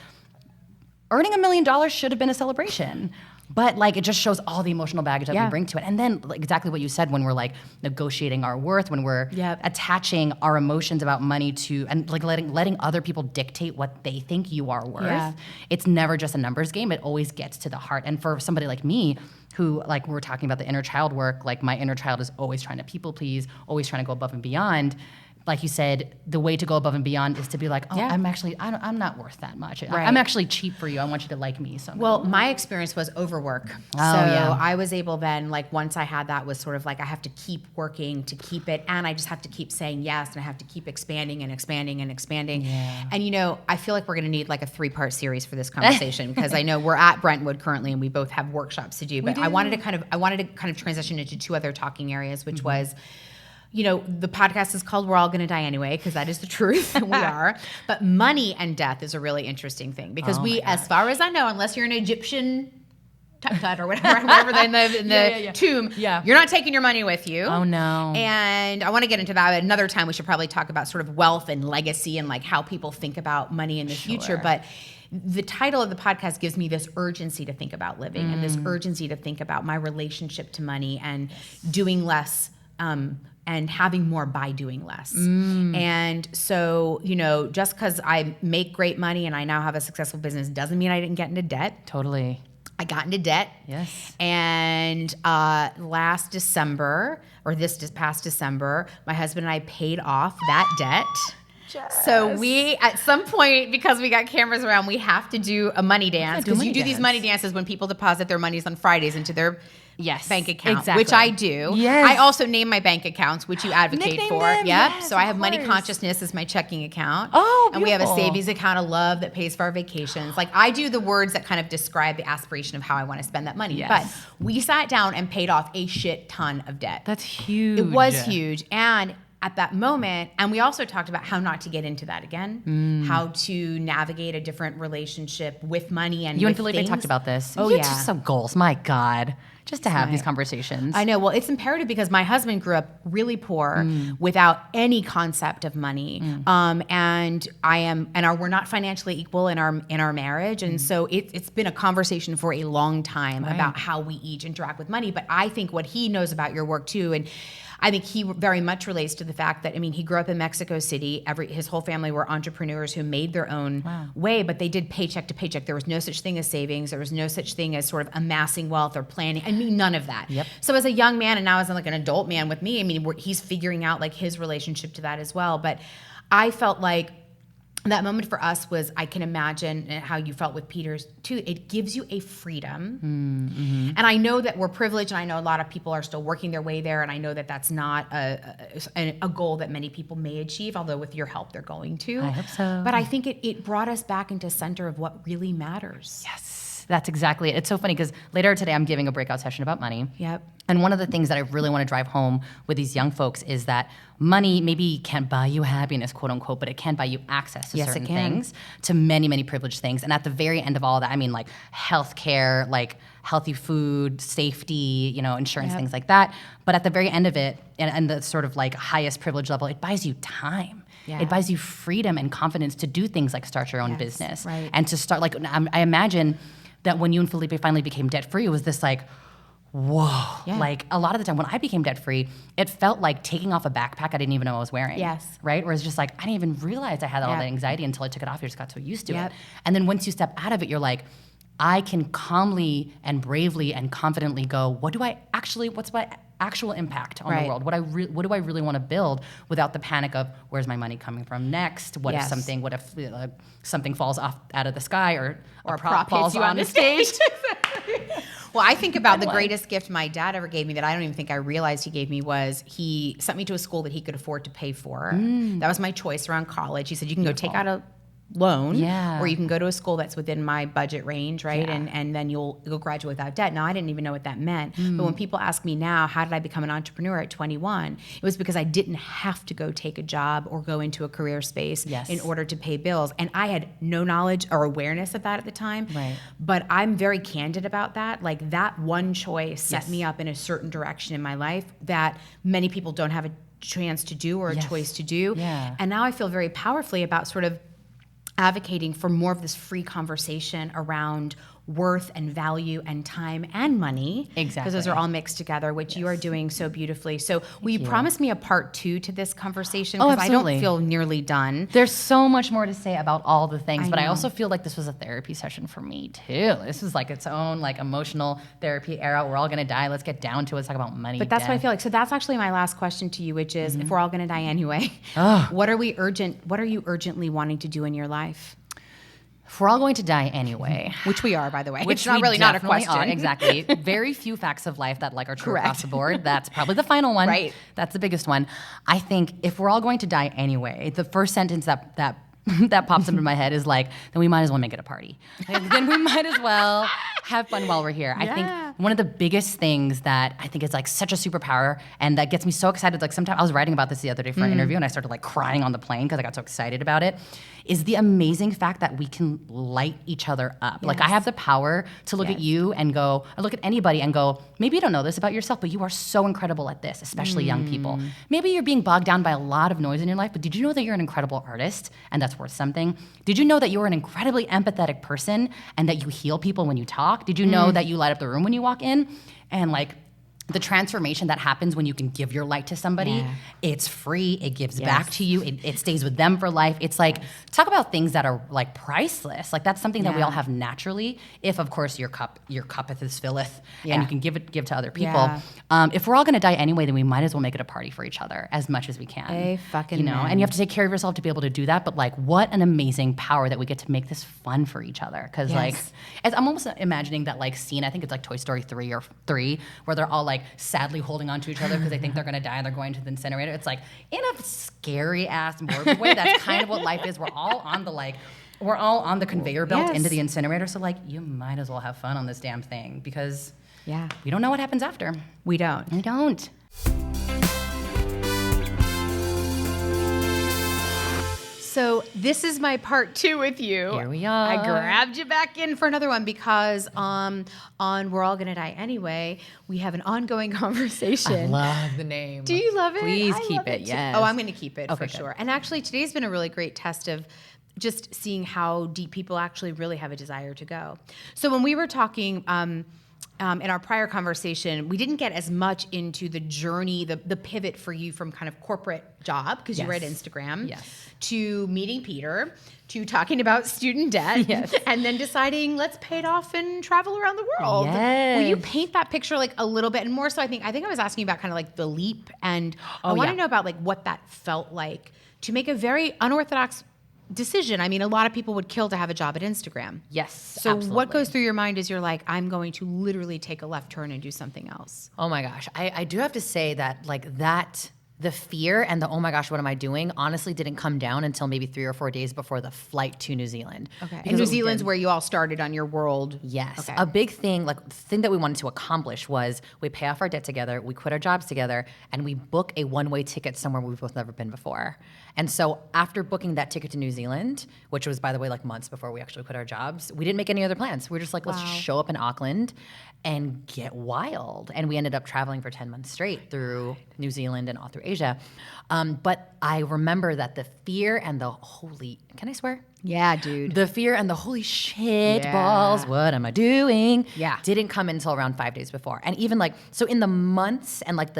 Earning $1 million should have been a celebration. But it just shows all the emotional baggage that we bring to it. And then exactly what you said, when we're negotiating our worth, when we're attaching our emotions about money to, and letting other people dictate what they think you are worth, it's never just a numbers game. It always gets to the heart. And for somebody like me, who we were talking about the inner child work, my inner child is always trying to people please, always trying to go above and beyond. Like you said, the way to go above and beyond is to be like, I'm not worth that much. Right. I'm actually cheap for you. I want you to like me. So Well, my experience was overwork. I was able then, once I had that, was sort of I have to keep working to keep it, and I just have to keep saying yes, and I have to keep expanding and expanding and expanding. Yeah. And I feel like we're going to need a 3-part series for this conversation, because I know we're at Brentwood currently, and we both have workshops to do. But I wanted to kind of transition into 2 other talking areas, which was, the podcast is called We're All Gonna Die Anyway, because that is the truth, and we are. But money and death is a really interesting thing, because as far as I know, unless you're an Egyptian tut or whatever in the tomb, you're not taking your money with you. Oh, no. And I want to get into that another time. We should probably talk about sort of wealth and legacy and how people think about money in the future. But the title of the podcast gives me this urgency to think about living and this urgency to think about my relationship to money and doing less, and having more by doing less. And so, just because I make great money and I now have a successful business doesn't mean I didn't get into debt. Totally. I got into debt. Yes. And last December, or this past December, my husband and I paid off that debt. Jess. So we, at some point, because we got cameras around, we have to do a money dance, because you do these money dances when people deposit their monies on Fridays into their bank account, which I do. Yes. I also name my bank accounts, which you advocate for. Them. Yep. Yes, so I have Money Consciousness as my checking account. Oh, beautiful. And we have a savings account of love that pays for our vacations. I do the words that kind of describe the aspiration of how I want to spend that money. Yes. But we sat down and paid off a shit ton of debt. That's huge. It was huge. And at that moment, and we also talked about how not to get into that again, how to navigate a different relationship with money and you with and Felipe things. talked about this. Oh, you yeah. just some goals. My God. Just to have these conversations. I know. Well, it's imperative, because my husband grew up really poor without any concept of money. And we're not financially equal in our marriage. And so it's been a conversation for a long time about how we each interact with money. But I think what he knows about your work too, and I think he very much relates to the fact that, I mean, he grew up in Mexico City. His whole family were entrepreneurs who made their own way, but they did paycheck to paycheck. There was no such thing as savings. There was no such thing as sort of amassing wealth or planning. I mean, none of that. Yep. So as a young man, and now as like an adult man with me, I mean, he's figuring out like his relationship to that as well. But I felt like that moment for us was, I can imagine how you felt with Peter's too. It gives you a freedom. Mm-hmm. And I know that we're privileged, and I know a lot of people are still working their way there, and I know that that's not a goal that many people may achieve, although with your help they're going to. I hope so. But I think it brought us back into center of what really matters. Yes, that's exactly it. It's so funny because later today I'm giving a breakout session about money. Yep. And one of the things that I really want to drive home with these young folks is that money maybe can't buy you happiness, quote unquote, but it can buy you access to certain things, to many, many privileged things. And at the very end of all that, I mean, like healthcare, like healthy food, safety, insurance, things like that. But at the very end of it, and the sort of like highest privilege level, it buys you time. Yeah. It buys you freedom and confidence to do things like start your own business. Right. And to start, like, I imagine that when you and Felipe finally became debt-free, it was this like, whoa. Yeah. Like a lot of the time when I became debt-free, it felt like taking off a backpack I didn't even know I was wearing. Yes. Right? Where it's just like, I didn't even realize I had all that anxiety until I took it off. I just got so used to it. And then once you step out of it, you're like, I can calmly and bravely and confidently go, what's my actual impact on the world? What do I really want to build without the panic of where's my money coming from next? What if something falls off out of the sky or a prop falls on the stage? Well, I think about the greatest gift my dad ever gave me that I don't even think I realized he gave me was he sent me to a school that he could afford to pay for. That was my choice around college. He said, you can go take out a loan, or you can go to a school that's within my budget range, right? And then you'll graduate without debt. Now, I didn't even know what that meant. But when people ask me now, how did I become an entrepreneur at 21? It was because I didn't have to go take a job or go into a career space in order to pay bills. And I had no knowledge or awareness of that at the time. Right. But I'm very candid about that. Like that one choice set me up in a certain direction in my life that many people don't have a chance to do or a choice to do. Yeah. And now I feel very powerfully about sort of advocating for more of this free conversation around worth and value and time and money. Exactly. Because those are all mixed together, which you are doing so beautifully. So will you promise me a part 2 to this conversation? Because I don't feel nearly done. There's so much more to say about all the things, but I also feel like this was a therapy session for me too. This is like its own like emotional therapy era. We're all gonna die. Let's get down to it. Let's talk about money. But that's what I feel like. So that's actually my last question to you, which is if we're all gonna die anyway, what are you urgently wanting to do in your life? If we're all going to die anyway. Which we are, by the way. Which it's not really not a question. Are, exactly. Very few facts of life that like are true across the board. That's probably the final one. Right. That's the biggest one. I think if we're all going to die anyway, the first sentence that pops into my head is like, then we might as well make it a party. Like, then we might as well have fun while we're here. I think one of the biggest things that I think is like such a superpower and that gets me so excited, like sometimes I was writing about this the other day for an interview and I started like crying on the plane because I got so excited about it, is the amazing fact that we can light each other up. Yes. Like I have the power to look at you and go, or look at anybody and go, maybe you don't know this about yourself, but you are so incredible at this, especially young people. Maybe you're being bogged down by a lot of noise in your life, but did you know that you're an incredible artist and that's worth something? Did you know that you're an incredibly empathetic person and that you heal people when you talk? Did you know that you light up the room when you walk in? And like, the transformation that happens when you can give your light to somebody, it's free, it gives back to you, it stays with them for life. It's like, talk about things that are like priceless. Like that's something that we all have naturally, if of course your cuppeth is filleth and you can give to other people. If we're all gonna die anyway, then we might as well make it a party for each other as much as we can. And you have to take care of yourself to be able to do that, but like what an amazing power that we get to make this fun for each other. Cause like, I'm almost imagining that like scene, I think it's like Toy Story 3 or 3, where they're all like sadly holding on to each other because they think they're going to die and they're going to the incinerator. It's like in a scary ass morbid way. That's kind of what life is. We're all on the conveyor belt into the incinerator. So like you might as well have fun on this damn thing because we don't know what happens after. We don't. So this is my part 2 with you. Here we are. I grabbed you back in for another one because on We're All Gonna Die Anyway, we have an ongoing conversation. I love the name. Do you love it? Please keep it, yes. Oh, I'm going to keep it for good. sure. And actually, today's been a really great test of just seeing how deep people actually really have a desire to go. So when we were talking in our prior conversation, we didn't get as much into the journey, the pivot for you from kind of corporate job, because you were at Instagram, to meeting Peter, to talking about student debt, and then deciding let's pay it off and travel around the world. Will you paint that picture like a little bit? And more so, I think I was asking about kind of like the leap, and I want to know about like what that felt like to make a very unorthodox decision. I mean, a lot of people would kill to have a job at Instagram. Yes. So absolutely. what goes through your mind as you're like, I'm going to literally take a left turn and do something else? Oh my gosh. I do have to say that like that, the fear and the, oh my gosh, what am I doing, honestly didn't come down until maybe 3 or 4 days before the flight to New Zealand. Okay. And New Zealand's where you all started on your world. Yes. Okay. A big thing, like the thing that we wanted to accomplish was we pay off our debt together, we quit our jobs together, and we book a one-way ticket somewhere we've both never been before. And so after booking that ticket to New Zealand, which was, by the way, like months before we actually quit our jobs, we didn't make any other plans. We were just like, let's just show up in Auckland and get wild. And we ended up traveling for 10 months straight through New Zealand and all through Asia. But I remember that the fear and the can I swear? Yeah, dude. The fear and the holy shit balls, what am I doing? Didn't come until around 5 days before. And even like, so in the months and like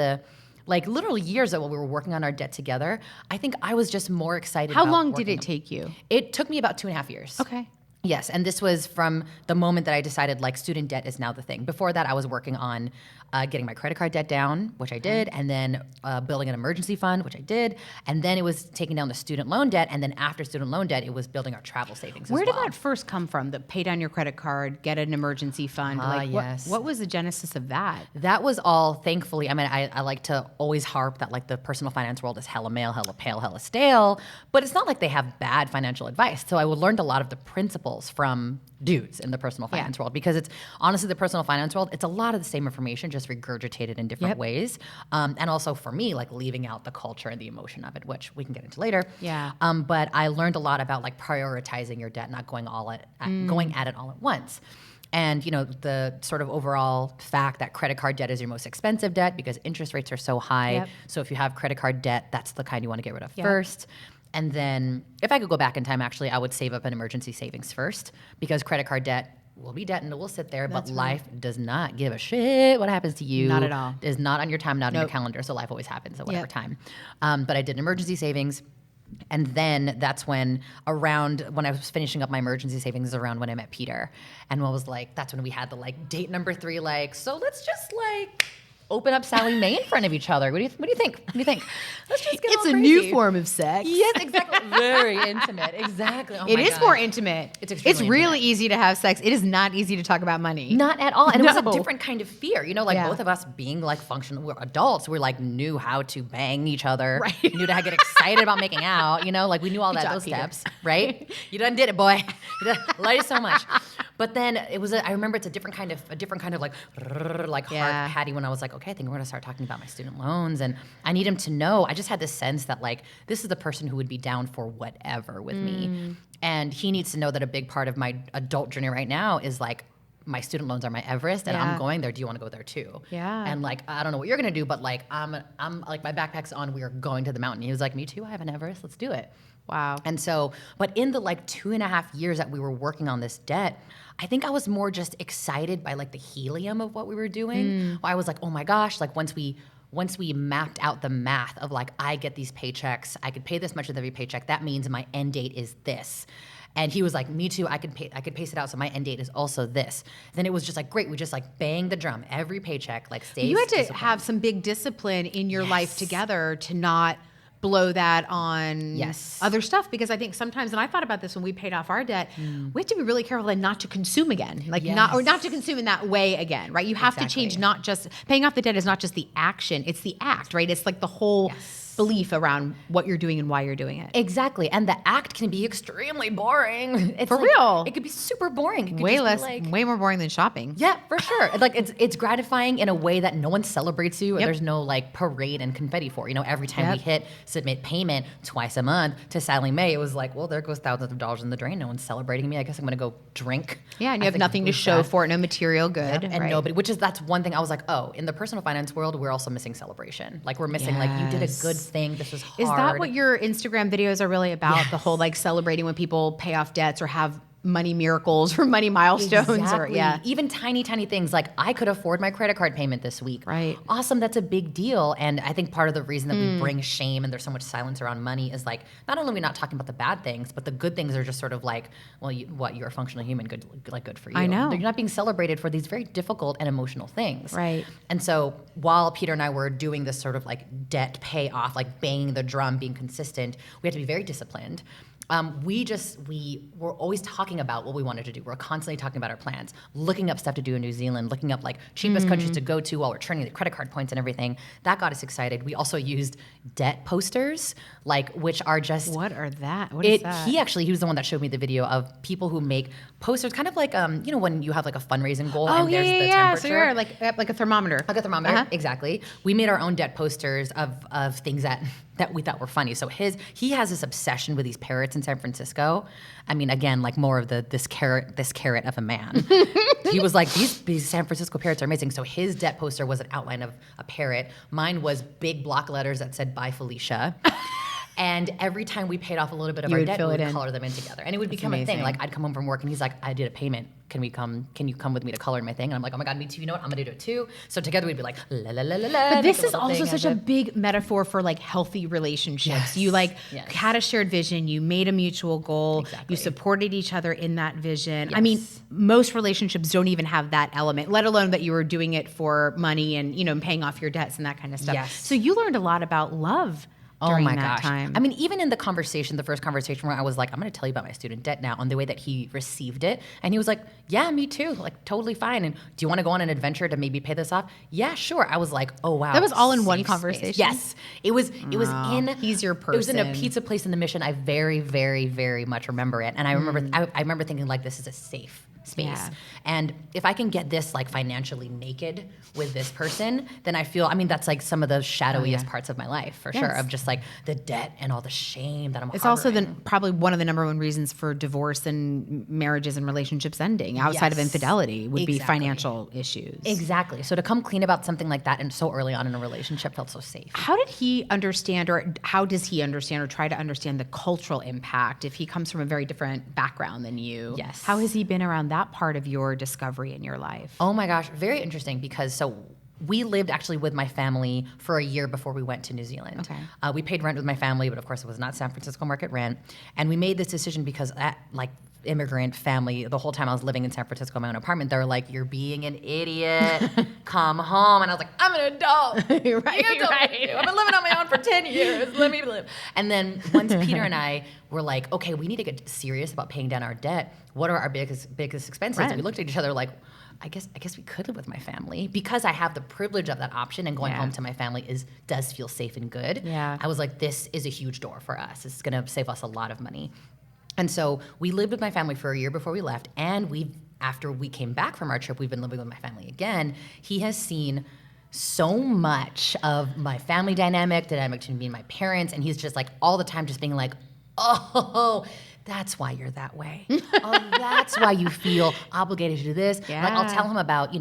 literal years that we were working on our debt together, I think I was just more excited. How long did it take you? It took me about 2.5 years. Okay. Yes, and this was from the moment that I decided like student debt is now the thing. Before that, I was working on getting my credit card debt down, which I did, and then building an emergency fund, which I did, and then it was taking down the student loan debt, and then after student loan debt, it was building our travel savings Where as well. did that first come from? The pay down your credit card, get an emergency fund? What was the genesis of that? That was all, thankfully, I mean, I like to always harp that like the personal finance world is hella male, hella pale, hella stale, but it's not like they have bad financial advice. So I learned a lot of the principles from dudes in the personal finance world, because it's honestly the personal finance world, it's a lot of the same information, just regurgitated in different ways. And also for me, like leaving out the culture and the emotion of it, which we can get into later. But I learned a lot about like prioritizing your debt, not going going at it all at once. And, you know, the sort of overall fact that credit card debt is your most expensive debt because interest rates are so high. So if you have credit card debt, that's the kind you want to get rid of first. And then if I could go back in time, actually, I would save up an emergency savings first, because credit card debt will be debt and it will sit there, but life does not give a shit what happens to you. Not at all. It is not on your time, not on your calendar, so life always happens at whatever time. But I did emergency savings. And then that's when I was finishing up my emergency savings around when I met Peter. And what was like, that's when we had the like date number 3, like, so let's just like open up Sally Mae in front of each other. What do you think? What do you think? Let's just get It's a new form of sex. Yes, exactly. Very intimate. Exactly. Oh it is more intimate. It's really easy to have sex. It is not easy to talk about money. Not at all. And it was a different kind of fear. You know, like both of us being like functional, we're adults. We're like knew how to bang each other. Right. Knew how to get excited about making out. You know, like we knew all those steps. Right? You done did it, boy. Love you so much. But then it was, I remember it's a different kind of like heart patty when I was like, okay, I think we're going to start talking about my student loans. And I need him to know, I just had this sense that like, this is the person who would be down for whatever with me. And he needs to know that a big part of my adult journey right now is like, my student loans are my Everest and I'm going there. Do you want to go there too? Yeah. And like, I don't know what you're going to do, but like, I'm like, my backpack's on, we are going to the mountain. He was like, me too, I have an Everest, let's do it. Wow. And so, but in the like 2.5 years that we were working on this debt, I think I was more just excited by like the helium of what we were doing. I was like, oh my gosh, like once we mapped out the math of like, I get these paychecks, I could pay this much with every paycheck, that means my end date is this. And he was like, me too, I could pace it out so my end date is also this. Then it was just like, great, we just like bang the drum. Every paycheck like stays. You had to have some big discipline in your life together to not blow that on other stuff, because I think sometimes, and I thought about this when we paid off our debt, we have to be really careful and not to consume again, like not to consume in that way again, right? You have to change, not just paying off the debt is not just the action, it's the act, right? It's like the whole belief around what you're doing and why you're doing it. Exactly. And the act can be extremely boring. It's for real. It could be super boring. It could way more boring than shopping. Yeah, for sure. Like it's gratifying in a way that no one celebrates you, or there's no like parade and confetti for. You know, every time we hit submit payment twice a month to Sally Mae, it was like, well, there goes thousands of dollars in the drain. No one's celebrating me. I guess I'm going to go drink. Yeah, and you have nothing to show for it, no material good. And nobody, that's one thing I was like, oh, in the personal finance world, we're also missing celebration. Like we're missing like, you did a good thing. This was hard. Is that what your Instagram videos are really about? The whole like celebrating when people pay off debts or have money miracles or money milestones. Exactly. Or Even tiny things like I could afford my credit card payment this week. Right. Awesome. That's a big deal. And I think part of the reason that we bring shame and there's so much silence around money is like, not only are we not talking about the bad things, but the good things are just sort of like, well, you're a functional human, good for you. I know. You're not being celebrated for these very difficult and emotional things. Right. And so while Peter and I were doing this sort of like debt payoff, like banging the drum, being consistent, we had to be very disciplined. We were always talking about what we wanted to do. We're constantly talking about our plans, looking up stuff to do in New Zealand, looking up like cheapest countries to go to while we're turning the credit card points and everything. That got us excited. We also used debt posters, which are just what are that? What is that? He was the one that showed me the video of people who make posters, kind of like when you have like a fundraising goal and there's the temperature. So you're like a thermometer. Like a thermometer, exactly. We made our own debt posters of things that we thought were funny. So he has this obsession with these parrots in San Francisco. I mean, again, like more of this carrot of a man. He was like, these San Francisco parrots are amazing. So his debt poster was an outline of a parrot. Mine was big block letters that said, "Bye, Felicia." And every time we paid off a little bit of our debt, we would color them in together. And it would become a thing. Like I'd come home from work and he's like, I did a payment. Can you come with me to color in my thing? And I'm like, oh my God, me too. You know what? I'm gonna do it too. So together we'd be like, la la la la la. But this is also such a big metaphor for like healthy relationships. Yes. You had a shared vision. You made a mutual goal. Exactly. You supported each other in that vision. Yes. I mean, most relationships don't even have that element, let alone that you were doing it for money and paying off your debts and that kind of stuff. Yes. So you learned a lot about love during that time. I mean, even in the first conversation where I was like, I'm going to tell you about my student debt now, and the way that he received it. And he was like, yeah, me too. Like, totally fine. And do you want to go on an adventure to maybe pay this off? Yeah, sure. I was like, oh, wow. That was all in one space. conversation? Yes. It was he's your person. It was in a pizza place in the Mission. I very, very, very much remember it. And I remember, I remember thinking like, this is a safe space. Yeah. And if I can get this like financially naked with this person, then I feel, that's like some of the shadowiest parts of my life for sure, of just like the debt and all the shame that I'm It's harboring. also probably one of the number one reasons for divorce and marriages and relationships ending outside of infidelity would be financial issues. Exactly. So to come clean about something like that and so early on in a relationship felt so safe. How did he understand, or how does he understand or try to understand the cultural impact if he comes from a very different background than you? Yes. How has he been around that part of your discovery in your life? Oh my gosh, very interesting because we lived actually with my family for a year before we went to New Zealand. Okay. We paid rent with my family, but of course it was not San Francisco market rent. And we made this decision because immigrant family, the whole time I was living in San Francisco in my own apartment, they were like, you're being an idiot, come home. And I was like, I'm an adult. Right. I've been living on my own for 10 years. Let me live. And then once Peter and I were like, okay, we need to get serious about paying down our debt. What are our biggest expenses? Rent. And we looked at each other like, I guess we could live with my family because I have the privilege of that option, and going home to my family does feel safe and good. Yeah. I was like, this is a huge door for us. It's going to save us a lot of money. And so we lived with my family for a year before we left, and after we came back from our trip, we've been living with my family again. He has seen so much of my family dynamic between me and my parents, and he's just like all the time just being like, oh, that's why you're that way. Oh, that's why you feel obligated to do this. Yeah. Like I'll tell him about,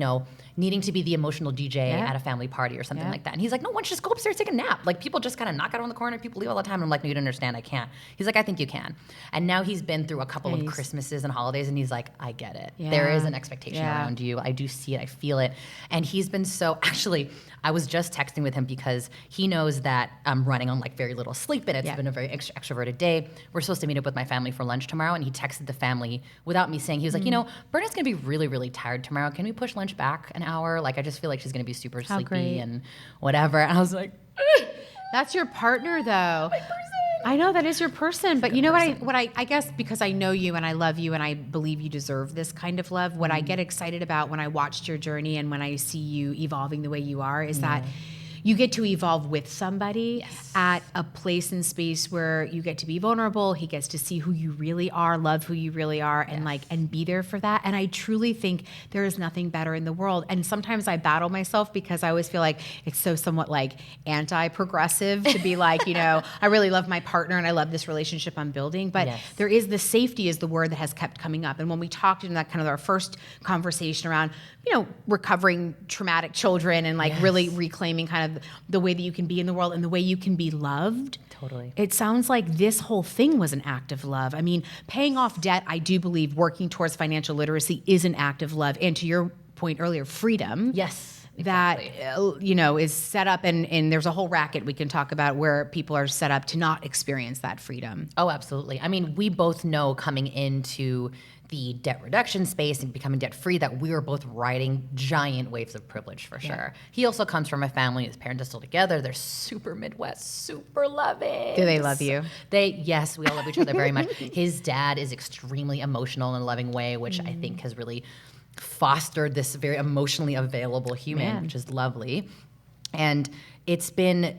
needing to be the emotional DJ at a family party or something like that. And he's like, no, why don't you just go upstairs, take a nap? Like people just kind of knock out on the corner, people leave all the time. And I'm like, no, you don't understand, I can't. He's like, I think you can. And now he's been through a couple of Christmases and holidays, and he's like, I get it. Yeah. There is an expectation around you. I do see it, I feel it. And he's been actually, I was just texting with him because he knows that I'm running on like very little sleep, and it's been a very extroverted day. We're supposed to meet up with my family for lunch tomorrow, and he texted the family without me saying, he was like, Berna's gonna be really, really tired tomorrow. Can we push lunch back an hour? Like I just feel like she's gonna be super sleepy and whatever. And I was like, that's your partner though. My person. I know that is your person, but you know what I guess because I know you and I love you and I believe you deserve this kind of love, what I get excited about when I watched your journey and when I see you evolving the way you are is that you get to evolve with somebody at a place and space where you get to be vulnerable. He gets to see who you really are, love who you really are, and and be there for that. And I truly think there is nothing better in the world. And sometimes I battle myself because I always feel like it's so somewhat like anti-progressive to be like, I really love my partner and I love this relationship I'm building. But there is the safety is the word that has kept coming up. And when we talked in that kind of our first conversation around, recovering traumatic children and really reclaiming kind of the way that you can be in the world and the way you can be loved. Totally. It sounds like this whole thing was an act of love. I mean, paying off debt, I do believe working towards financial literacy is an act of love. And to your point earlier, freedom. Yes. Exactly. That, is set up, and there's a whole racket we can talk about where people are set up to not experience that freedom. Oh, absolutely. I mean, we both know coming into the debt reduction space and becoming debt free that we were both riding giant waves of privilege for sure. He also comes from a family, his parents are still together. They're super Midwest, super loving. Do they love you? Yes, we all love each other very much. His dad is extremely emotional in a loving way, which I think has really fostered this very emotionally available human, which is lovely. And it's been,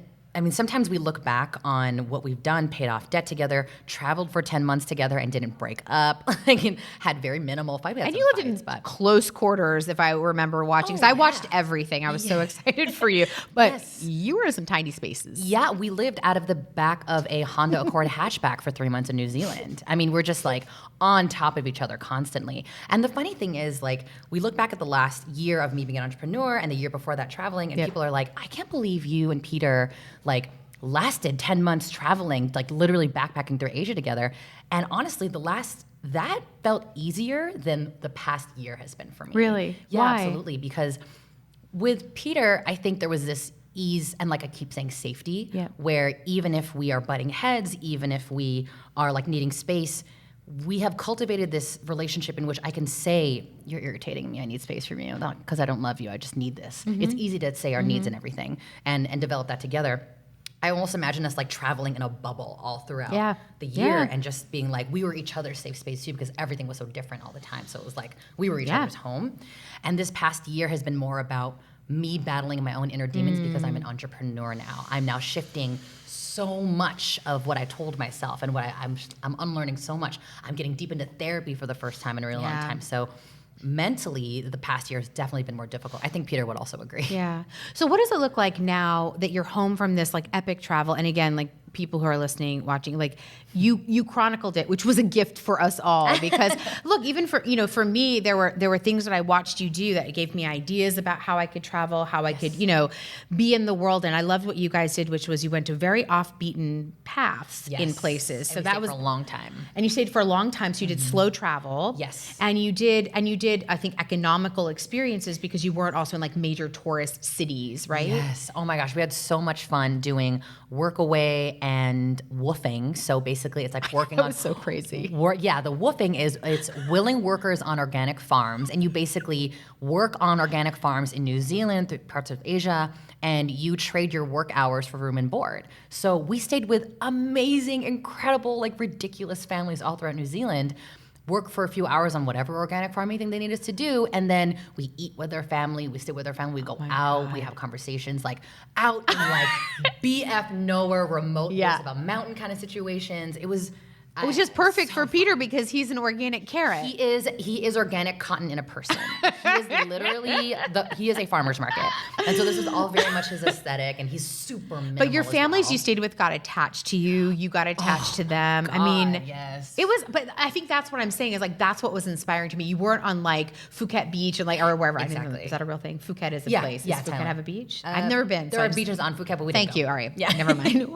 sometimes we look back on what we've done, paid off debt together, traveled for 10 months together and didn't break up, and had very minimal fight. And you lived in close quarters, if I remember watching, because I watched everything. I was so excited for you. But you were in some tiny spaces. Yeah, we lived out of the back of a Honda Accord hatchback for 3 months in New Zealand. We're just on top of each other constantly. And the funny thing is, we look back at the last year of me being an entrepreneur and the year before that traveling, and people are like, I can't believe you and Peter lasted 10 months traveling, literally backpacking through Asia together. And honestly, that felt easier than the past year has been for me. Really? Yeah, Why? Absolutely. Because with Peter, I think there was this ease and I keep saying safety, where even if we are butting heads, even if we are needing space, we have cultivated this relationship in which I can say, you're irritating me, I need space from you, not because I don't love you, I just need this. It's easy to say our needs and everything and develop that together. I almost imagine us traveling in a bubble all throughout the year and just being we were each other's safe space too, because everything was so different all the time. So it was we were each other's home. And this past year has been more about me battling my own inner demons because I'm an entrepreneur now. I'm now shifting so much of what I told myself and what I'm unlearning so much. I'm getting deep into therapy for the first time in a really long time. So mentally, the past year has definitely been more difficult. I think Peter would also agree. Yeah. So what does it look like now that you're home from this epic travel? And again, people who are listening, watching, you chronicled it, which was a gift for us all, because look, even for me, there were things that I watched you do that gave me ideas about how I could travel, how I could, be in the world. And I loved what you guys did, which was you went to very off-beaten paths in places. So that was for a long time. And you stayed for a long time. So you did slow travel. Yes. And you did, I think, economical experiences because you weren't also in major tourist cities, right? Yes. Oh my gosh, we had so much fun doing work away and woofing. So basically it's working on. That was so crazy. The woofing it's willing workers on organic farms. And you basically work on organic farms in New Zealand, through parts of Asia, and you trade your work hours for room and board. So we stayed with amazing, incredible, ridiculous families all throughout New Zealand, work for a few hours on whatever organic farming thing they need us to do, and then we eat with their family, we sit with their family, we go out, we have conversations out in BF nowhere, remote, about mountain kind of situations. It was just perfect for Peter because he's an organic carrot. He is organic cotton in a person. He is literally he is a farmer's market. And so this is all very much his aesthetic, and he's super minimal. But your families you stayed with got attached to you. You got attached to them. God, yes. It was, but I think that's what I'm saying is that's what was inspiring to me. You weren't on Phuket Beach and or wherever. Exactly. I don't know, is that a real thing? Phuket is a place. Does Phuket have a beach? I've never been. There are beaches on Phuket, but we don't go. You. All right. Yeah. Never mind.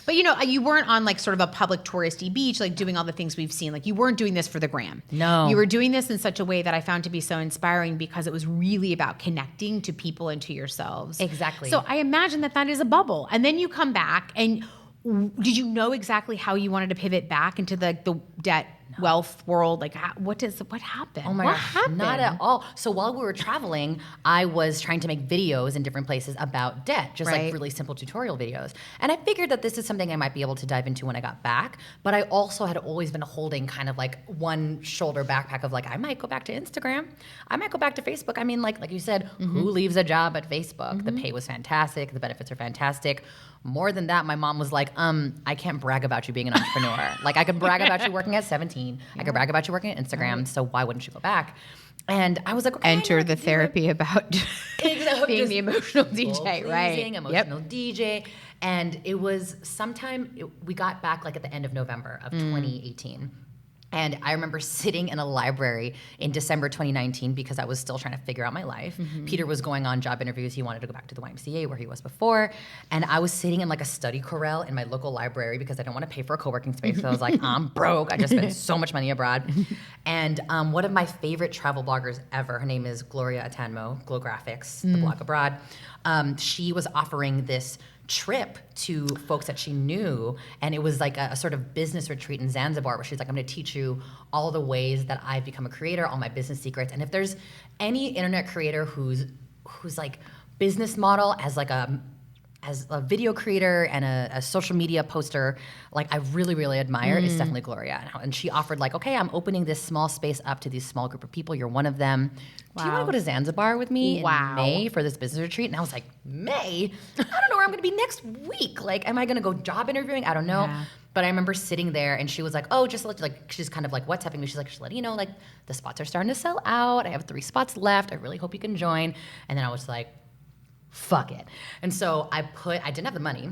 But you weren't on sort of a public touristy beach, doing all the things we've seen. You weren't doing this for the gram. No. You were doing this in such a way that I found to be so inspiring because it was really about connecting to people and to yourselves. Exactly. So I imagine that is a bubble. And then you come back, and did you know exactly how you wanted to pivot back into the debt wealth world? What happened? Oh my gosh, happened? Not at all. So while we were traveling, I was trying to make videos in different places about debt, just really simple tutorial videos. And I figured that this is something I might be able to dive into when I got back. But I also had always been holding kind of one shoulder backpack of I might go back to Instagram. I might go back to Facebook. I mean, like you said, who leaves a job at Facebook? The pay was fantastic. The benefits are fantastic. More than that, my mom was I can't brag about you being an entrepreneur. I could brag about you working at 17. I could brag about you working at Instagram. So why wouldn't you go back? And I was okay. Enter the therapy about being the emotional DJ, right? Emotional DJ. And it was we got back at the end of November of 2018. And I remember sitting in a library in December 2019 because I was still trying to figure out my life. Peter was going on job interviews. He wanted to go back to the YMCA where he was before. And I was sitting in like a study corral in my local library because I didn't want to pay for a co-working space. So I was like, I'm broke. I just spent so much money abroad. And one of my favorite travel bloggers ever, her name is Gloria Atanmo, Glow Graphics, the blog abroad. She was offering this trip to folks that she knew, and it was like a sort of business retreat in Zanzibar where she's like, I'm going to teach you all the ways that I've become a creator, all my business secrets. And if there's any internet creator who's like business model as a video creator and a social media poster, like I really, really admire is definitely Gloria. And she offered like, okay, I'm opening this small space up to these small group of people. You're one of them. Do you want to go to Zanzibar with me in May for this business retreat? And I was like, May? I don't know where I'm going to be next week. Like, am I going to go job interviewing? I don't know. Yeah. But I remember sitting there and she was like, oh, just like, she's kind of like WhatsApping me. She's like, just letting you know, like the spots are starting to sell out. I have 3 spots left. I really hope you can join. And then I was like, fuck it. And so I didn't have the money,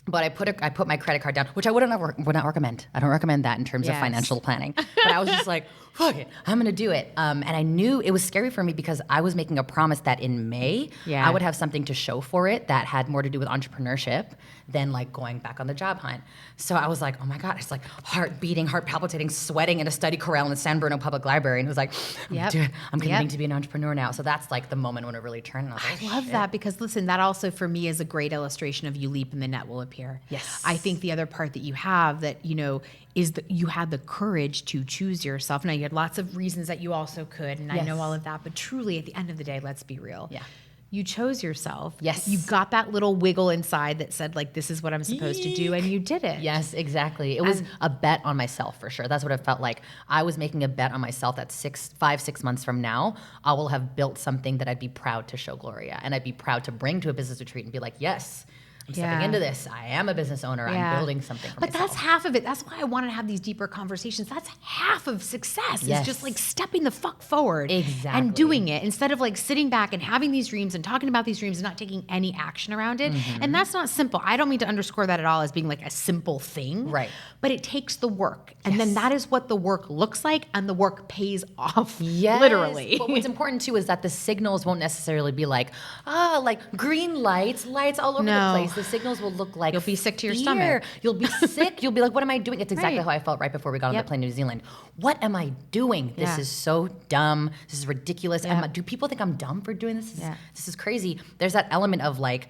but I put my credit card down, which I would not recommend. I don't recommend that in terms of financial planning. But I was just like, fuck it, I'm gonna do it. And I knew it was scary for me because I was making a promise that in May, I would have something to show for it that had more to do with entrepreneurship than like going back on the job hunt. So I was like, oh my God, it's like heart beating, heart palpitating, sweating in a study corral in the San Bruno Public Library. And it was like, I'm committing to be an entrepreneur now. So that's like the moment when it really turned. And I love that because listen, that also for me is a great illustration of you leap and the net will appear. Yes. I think the other part that you have that, you know, is that you had the courage to choose yourself. Now you had lots of reasons that you also could, and I know all of that, but truly at the end of the day, let's be real. Yeah. You chose yourself. Yes. You got that little wiggle inside that said like, this is what I'm supposed to do, and you did it. Yes, exactly. It was a bet on myself for sure. That's what it felt like. I was making a bet on myself that 5-6 months from now, I will have built something that I'd be proud to show Gloria, and I'd be proud to bring to a business retreat and be like, yes, I'm stepping into this. I am a business owner. I'm building something for myself. But that's half of it. That's why I want to have these deeper conversations. That's half of success. Is just like stepping the fuck forward and doing it instead of like sitting back and having these dreams and talking about these dreams and not taking any action around it. And that's not simple. I don't mean to underscore that at all as being like a simple thing. Right. But it takes the work. And then that is what the work looks like, and the work pays off. Literally. But what's important too is that the signals won't necessarily be like, like green lights all over the place. The signals will look like you'll be sick to your stomach. You'll be sick. You'll be like, what am I doing? It's exactly how I felt right before we got on the plane to New Zealand. What am I doing? This is so dumb. This is ridiculous. Do people think I'm dumb for doing this? This is crazy. There's that element of like,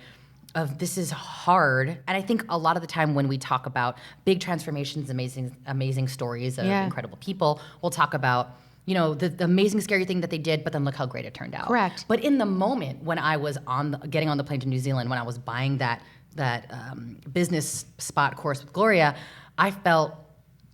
this is hard. And I think a lot of the time when we talk about big transformations, amazing stories of incredible people, we'll talk about, you know, the amazing, scary thing that they did, but then look how great it turned out. Correct. But in the moment when I was getting on the plane to New Zealand, when I was buying that business spot course with Gloria, I felt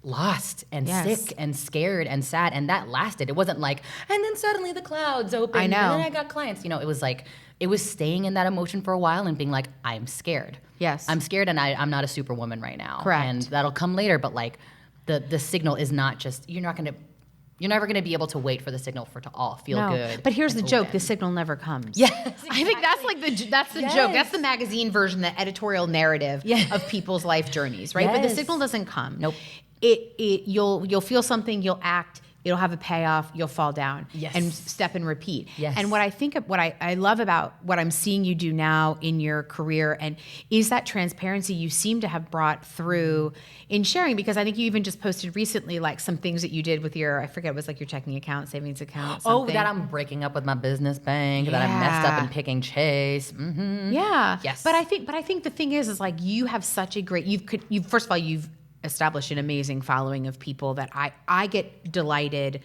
lost and sick and scared and sad, and that lasted. It wasn't like, and then suddenly the clouds opened, and then I got clients. You know, it was like, it was staying in that emotion for a while and being like, I'm scared. Yes. I'm scared, and I'm not a superwoman right now. Correct. And that'll come later, but like, the signal is not just, you're never going to be able to wait for the signal for it to all feel good. But here's the joke: the signal never comes. Yes, exactly. I think that's like that's the joke. That's the magazine version, the editorial narrative of people's life journeys, right? But the signal doesn't come. Nope. You'll feel something, you'll act. It'll have a payoff. You'll fall down and step and repeat. Yes. And what I love about what I'm seeing you do now in your career and is that transparency you seem to have brought through in sharing, because I think you even just posted recently like some things that you did with your, I forget, it was like your checking account, savings account, something. Oh, that I'm breaking up with my business bank, that I messed up and picking Chase. Mm-hmm. Yeah. Yes. But I think the thing is like you have such a great, first of all, you've established an amazing following of people that I get delighted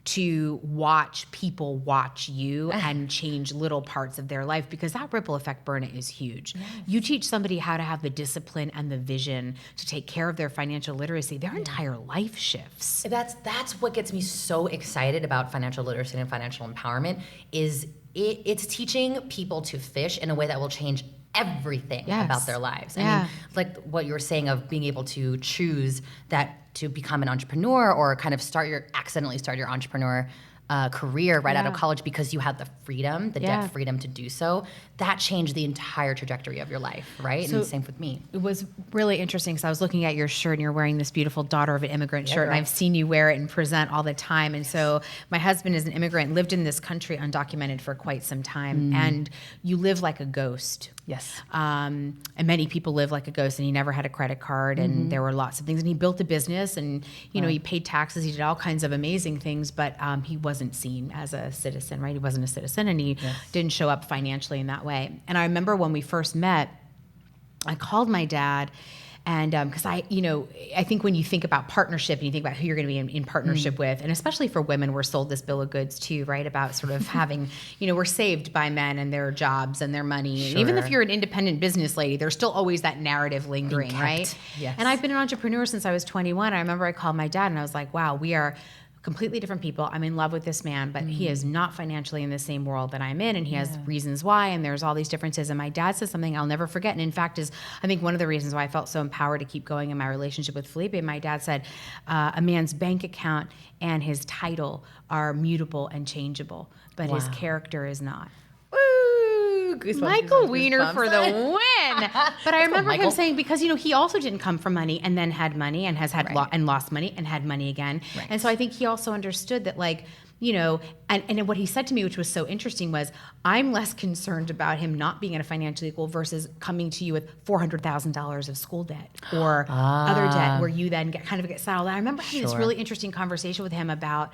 to watch people watch you and change little parts of their life, because that ripple effect, Berna, is huge. Yes. You teach somebody how to have the discipline and the vision to take care of their financial literacy, their entire life shifts. That's what gets me so excited about financial literacy and financial empowerment is it's teaching people to fish in a way that will change everything about their lives. I mean, like what you were saying of being able to choose that to become an entrepreneur or kind of accidentally start your entrepreneur career right out of college because you had the freedom, the debt freedom to do so, that changed the entire trajectory of your life, right? So and the same with me. It was really interesting because I was looking at your shirt and you're wearing this beautiful daughter of an immigrant shirt, and I've seen you wear it and present all the time. And so my husband is an immigrant, lived in this country undocumented for quite some time, and you live like a ghost. Yes. And many people live like a ghost, and he never had a credit card, and there were lots of things. And he built a business, and you know, he paid taxes, he did all kinds of amazing things, but he wasn't seen as a citizen, right? He wasn't a citizen, and he didn't show up financially in that way. And I remember when we first met, I called my dad. And because I think when you think about partnership and you think about who you're going to be in partnership with, and especially for women, we're sold this bill of goods too, right? About sort of having, we're saved by men and their jobs and their money. Sure. And even if you're an independent business lady, there's still always that narrative lingering, right? Yes. And I've been an entrepreneur since I was 21. I remember I called my dad and I was like, wow, we are completely different people. I'm in love with this man, but he is not financially in the same world that I'm in, and he has reasons why, and there's all these differences. And my dad said something I'll never forget, and in fact is, I think, one of the reasons why I felt so empowered to keep going in my relationship with Felipe. My dad said, a man's bank account and his title are mutable and changeable, but his character is not. Michael Weiner for the win. But I remember him saying, because he also didn't come from money and then had money and has had and lost money and had money again. Right. And so I think he also understood that, like, and what he said to me, which was so interesting, was I'm less concerned about him not being in a financial equal versus coming to you with $400,000 of school debt or other debt, where you then get saddled. And I remember having this really interesting conversation with him about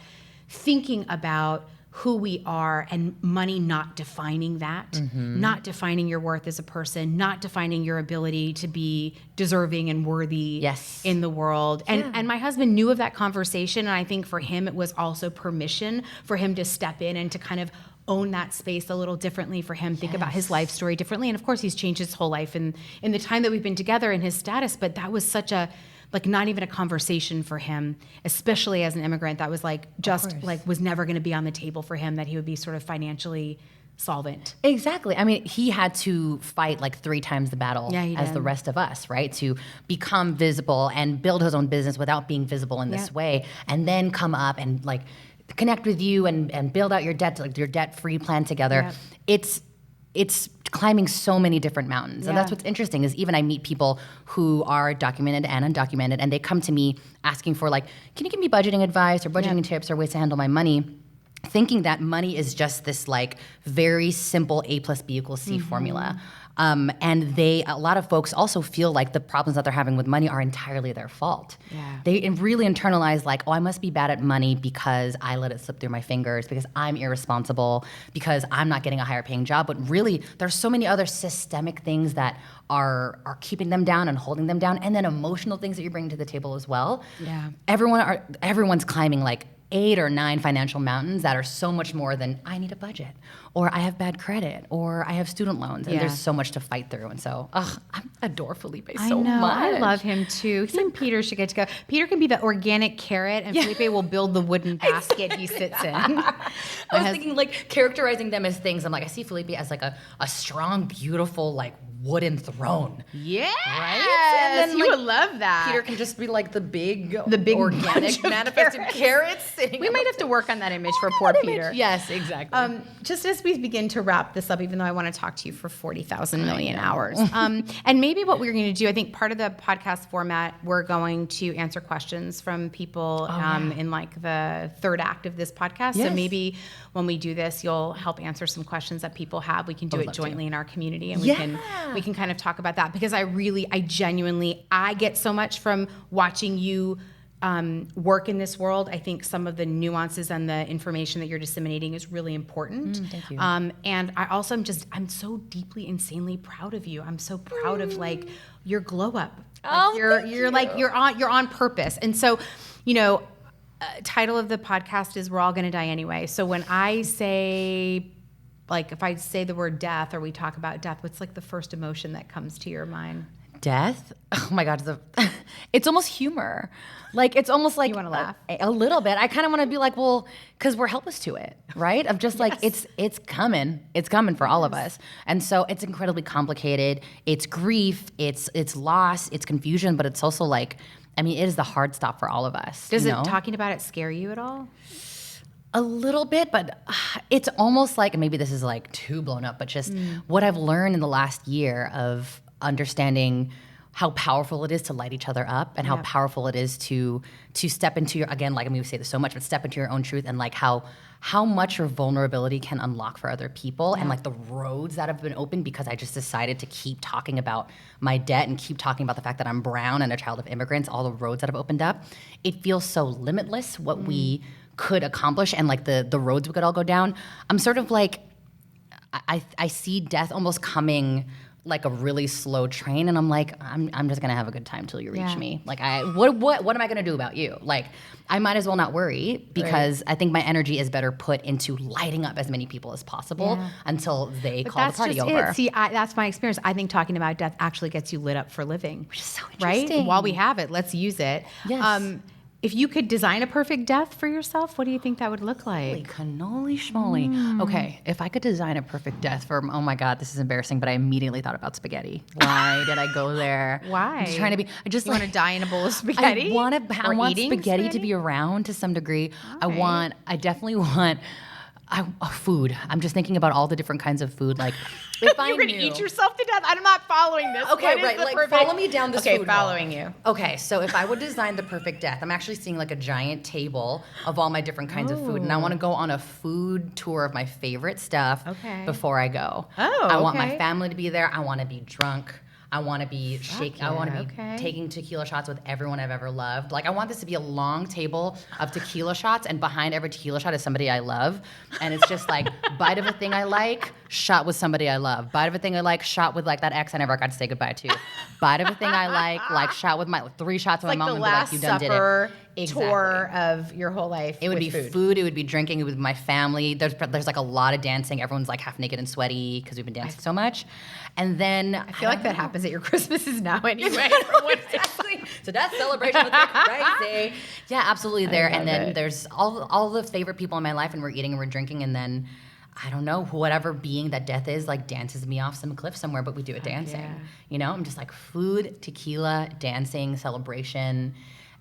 thinking about who we are and money not defining that, not defining your worth as a person, not defining your ability to be deserving and worthy in the world. And my husband knew of that conversation, and I think for him it was also permission for him to step in and to kind of own that space a little differently for him, think about his life story differently. And of course he's changed his whole life in the time that we've been together in his status, but that was such a not even a conversation for him, especially as an immigrant. That was was never going to be on the table for him, that he would be sort of financially solvent. Exactly. I mean, he had to fight 3 times the battle as the rest of us, right? To become visible and build his own business without being visible in this way, and then come up and connect with you and build out your debt-free plan together. It's climbing so many different mountains. And that's what's interesting, is even I meet people who are documented and undocumented, and they come to me asking for can you give me budgeting advice or budgeting tips or ways to handle my money, thinking that money is just this very simple A plus B equals C formula. And a lot of folks also feel like the problems that they're having with money are entirely their fault. Yeah. They really internalize I must be bad at money because I let it slip through my fingers, because I'm irresponsible, because I'm not getting a higher paying job. But really, there's so many other systemic things that are keeping them down and holding them down, and then emotional things that you bring to the table as well. Yeah. Everyone's climbing 8 or 9 financial mountains that are so much more than I need a budget, or I have bad credit, or I have student loans, and there's so much to fight through. And so, I adore Felipe so much. I love him too. He and Peter should get to go. Peter can be the organic carrot, and Felipe will build the wooden basket he sits in. I was thinking characterizing them as things. I'm I see Felipe as a strong, beautiful, wooden throne. Yeah. Right? And then you would love that. Peter can just be the big organic manifested carrots. We might have to work on that image for poor Peter. Yes, exactly. Just as we begin to wrap this up, even though I want to talk to you for 40,000 million hours. And maybe what we're going to do, I think part of the podcast format, we're going to answer questions from people in the third act of this podcast. Yes. So maybe when we do this, you'll help answer some questions that people have. We can do it jointly in our community, and we can kind of talk about that, because I genuinely get so much from watching you work in this world. I think some of the nuances and the information that you're disseminating is really important. Thank you. And I also I'm so deeply, insanely proud of you. I'm so proud of your glow up. You're on purpose. And so, title of the podcast is We're All Gonna Die Anyway. So when I say, if I say the word death, or we talk about death, what's the first emotion that comes to your mind? Death? Oh my God. It's almost humor. It's almost you want to laugh? A little bit. I kind of want to be well, because we're helpless to it, right? Of just it's coming. It's coming for all of us. And so it's incredibly complicated. It's grief, it's loss, it's confusion, but it's also it is the hard stop for all of us. Does talking about it scare you at all? A little bit, but it's almost like, and maybe this is like too blown up, but just what I've learned in the last year of understanding how powerful it is to light each other up, and how powerful it is to step into your, again, like, I mean, we say this so much, but step into your own truth, and like how much your vulnerability can unlock for other people, and like the roads that have been opened because I just decided to keep talking about my debt and keep talking about the fact that I'm brown and a child of immigrants, all the roads that have opened up. It feels so limitless what we could accomplish, and like the roads we could all go down. I'm sort of like, I see death almost coming like a really slow train, and I'm like, I'm just gonna have a good time till you reach me. Like, what am I gonna do about you? Like, I might as well not worry, because I think my energy is better put into lighting up as many people as possible until they call the party over. See, that's my experience. I think talking about death actually gets you lit up for living. Which is so interesting. Right? While we have it, let's use it. Yes. If you could design a perfect death for yourself, what do you think that would look like? Holy cannoli schmoly. Okay, if I could design a perfect death for, oh my God, this is embarrassing, but I immediately thought about spaghetti. Why did I go there? Why? I'm just trying to be, You want to die in a bowl of spaghetti? I want spaghetti to be around to some degree. Right. I definitely want food. I'm just thinking about all the different kinds of food. Like, if You're going to eat yourself to death? I'm not following this. Okay, right. Like, follow me down this food hall. Following you. Okay, so if I would design the perfect death, I'm actually seeing like a giant table of all my different kinds of food, and I want to go on a food tour of my favorite stuff before I go. I want my family to be there. I want to be drunk. I want to be shaking. I want to be taking tequila shots with everyone I've ever loved. Like, I want this to be a long table of tequila shots, and behind every tequila shot is somebody I love. And it's just like, bite of a thing I like, shot with somebody I love. Bite of a thing I like, shot with like that ex I never got to say goodbye to. Bite of a thing I like shot with my 3 shots with my mom, and be like, you done did it. Exactly. Tour of your whole life. It would be food. It would be drinking. It would be my family. There's like a lot of dancing. Everyone's like half naked and sweaty because we've been dancing so much. And then I feel like that happens at your Christmases now anyway. Exactly. So that celebration was crazy. Yeah, absolutely there. And then there's all the favorite people in my life, and we're eating and we're drinking, and then I don't know, whatever being that death is, like, dances me off some cliff somewhere, but we do it dancing. Yeah. You know, I'm just like food, tequila, dancing, celebration,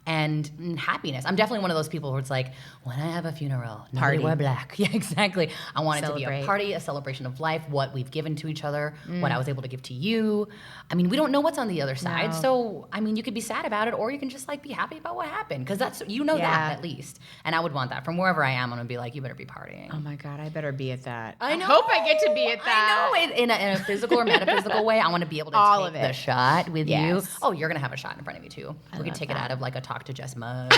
and happiness. I'm definitely one of those people where it's like, when I have a funeral, nobody wear black. Yeah, exactly. I want it to be a party, a celebration of life, what we've given to each other, what I was able to give to you. I mean, we don't know what's on the other side. So, I mean, you could be sad about it, or you can just like be happy about what happened. Because that's, you know, that at least. And I would want that. From wherever I am, I'm going to be like, you better be partying. Oh my God, I better be at that. I know. I hope I get to be at that. I know. In a physical or metaphysical way, I want to be able to take the shot with you. Oh, you're going to have a shot in front of me too. We could take it out of like a Talk to Jess mug.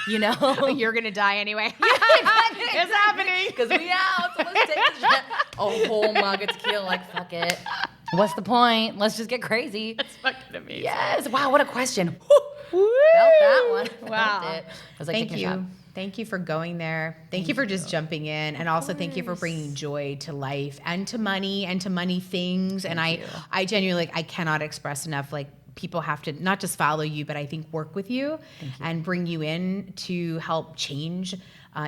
You know? You're going to die anyway. It's happening. Because we out. So let's take the shot. A whole mug of tequila. Like, fuck it. What's the point? Let's just get crazy. That's fucking amazing. Yes. Wow, what a question. Woo. Felt that one. Wow. Felt it. I was like, thank you. Thank you for going there. Thank you for just jumping in. And also thank you for bringing joy to life and to money things. And I genuinely, I cannot express enough, like, people have to not just follow you, but I think work with you and bring you in to help change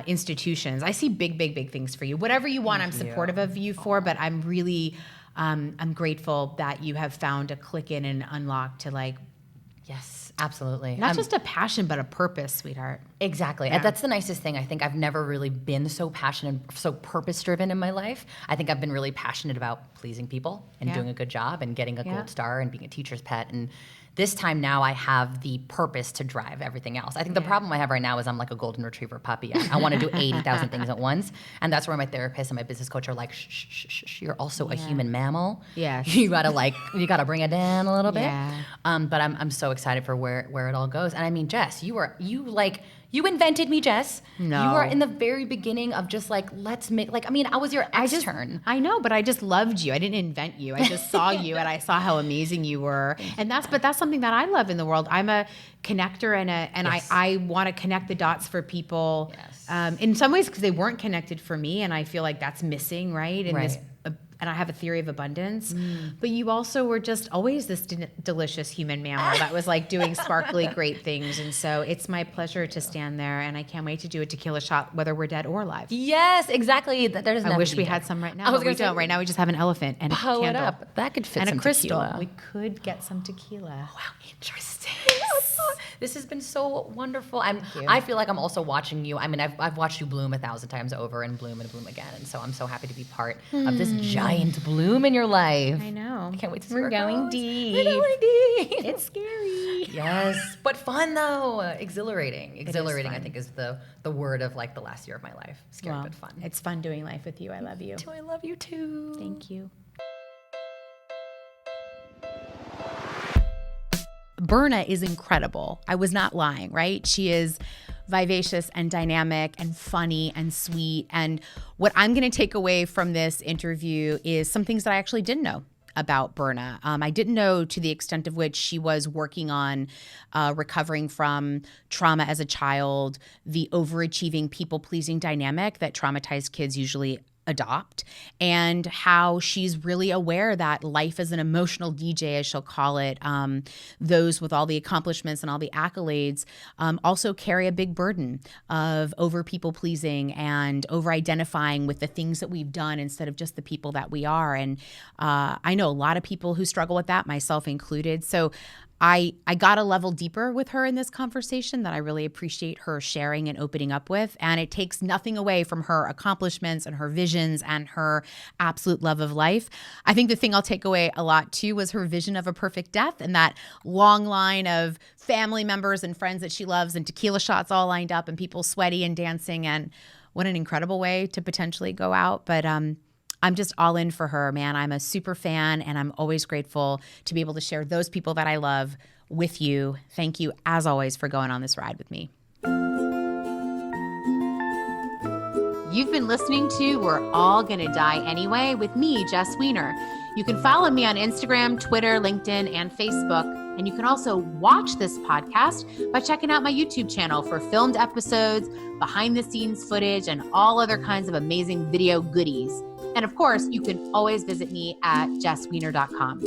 institutions. I see big things for you. Whatever you want, I'm supportive of you for, but I'm really, I'm grateful that you have found a click in and unlock to, like, yes, absolutely. Not just a passion, but a purpose, sweetheart. Exactly. Yeah. That's the nicest thing. I think I've never really been so passionate, so purpose-driven in my life. I think I've been really passionate about pleasing people and doing a good job and getting a gold star and being a teacher's pet. And this time now I have the purpose to drive everything else. I think the problem I have right now is I'm like a golden retriever puppy. I want to do 80,000 things at once. And that's where my therapist and my business coach are like, shh, you're also a human mammal. Yeah. You gotta bring it down a little bit. Yeah. But I'm so excited for where it all goes. And I mean, Jess, you invented me, Jess. No. You are in the very beginning of just like, let's make, like, I mean, I was your extern. I know, but I just loved you. I didn't invent you. I just saw you and I saw how amazing you were. And that's something that I love in the world. I'm a connector and I want to connect the dots for people. Yes. In some ways because they weren't connected for me, and I feel like that's missing, right? And I have a theory of abundance, but you also were just always this delicious human mammal that was like doing sparkly great things. And so it's my pleasure to stand there, and I can't wait to do a tequila shot, whether we're dead or alive. Yes, exactly. I wish we had some right now, but we don't. Right now we just have an elephant and a candle. It up. That could fit and some a crystal. Tequila. We could get some tequila. Wow, interesting. This has been so wonderful. I feel like I'm also watching you. I mean, I've watched you bloom 1,000 times over and bloom again. And so I'm so happy to be part of this giant bloom in your life. I know. I can't wait to see We're where going it goes. deep. We're going deep. It's scary. Yes, but fun though. Exhilarating. Exhilarating, I fun. think, is the word of like the last year of my life. Scary, but fun. It's fun doing life with you. I love you. I love you too. Thank you. Berna is incredible. I was not lying, right? She is vivacious and dynamic and funny and sweet. And what I'm going to take away from this interview is some things that I actually didn't know about Berna. I didn't know to the extent of which she was working on recovering from trauma as a child, the overachieving, people-pleasing dynamic that traumatized kids usually adopt, and how she's really aware that life as an emotional DJ, as she'll call it, those with all the accomplishments and all the accolades also carry a big burden of over people pleasing and over identifying with the things that we've done instead of just the people that we are. And I know a lot of people who struggle with that, myself included. So I got a level deeper with her in this conversation that I really appreciate her sharing and opening up with. And it takes nothing away from her accomplishments and her visions and her absolute love of life. I think the thing I'll take away a lot too was her vision of a perfect death and that long line of family members and friends that she loves and tequila shots all lined up and people sweaty and dancing. And what an incredible way to potentially go out. But I'm just all in for her, man. I'm a super fan, and I'm always grateful to be able to share those people that I love with you. Thank you, as always, for going on this ride with me. You've been listening to We're All Gonna Die Anyway with me, Jess Weiner. You can follow me on Instagram, Twitter, LinkedIn, and Facebook. And you can also watch this podcast by checking out my YouTube channel for filmed episodes, behind-the-scenes footage, and all other kinds of amazing video goodies. And of course, you can always visit me at jessweiner.com.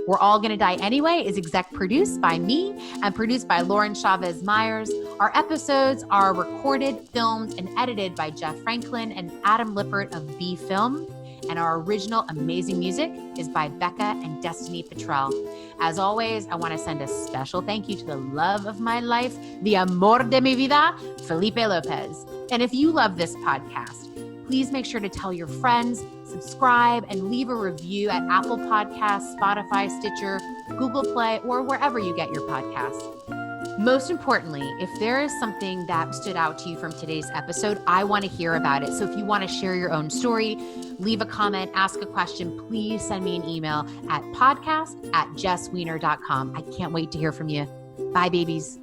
We're All Gonna Die Anyway is exec produced by me and produced by Lauren Chavez Myers. Our episodes are recorded, filmed, and edited by Jeff Franklin and Adam Lippert of B Film. And our original amazing music is by Becca and Destiny Petrell. As always, I want to send a special thank you to the love of my life, the amor de mi vida, Felipe Lopez. And if you love this podcast, please make sure to tell your friends, subscribe, and leave a review at Apple Podcasts, Spotify, Stitcher, Google Play, or wherever you get your podcasts. Most importantly, if there is something that stood out to you from today's episode, I want to hear about it. So if you want to share your own story, leave a comment, ask a question, please send me an email at podcast@jessweiner.com. I can't wait to hear from you. Bye, babies.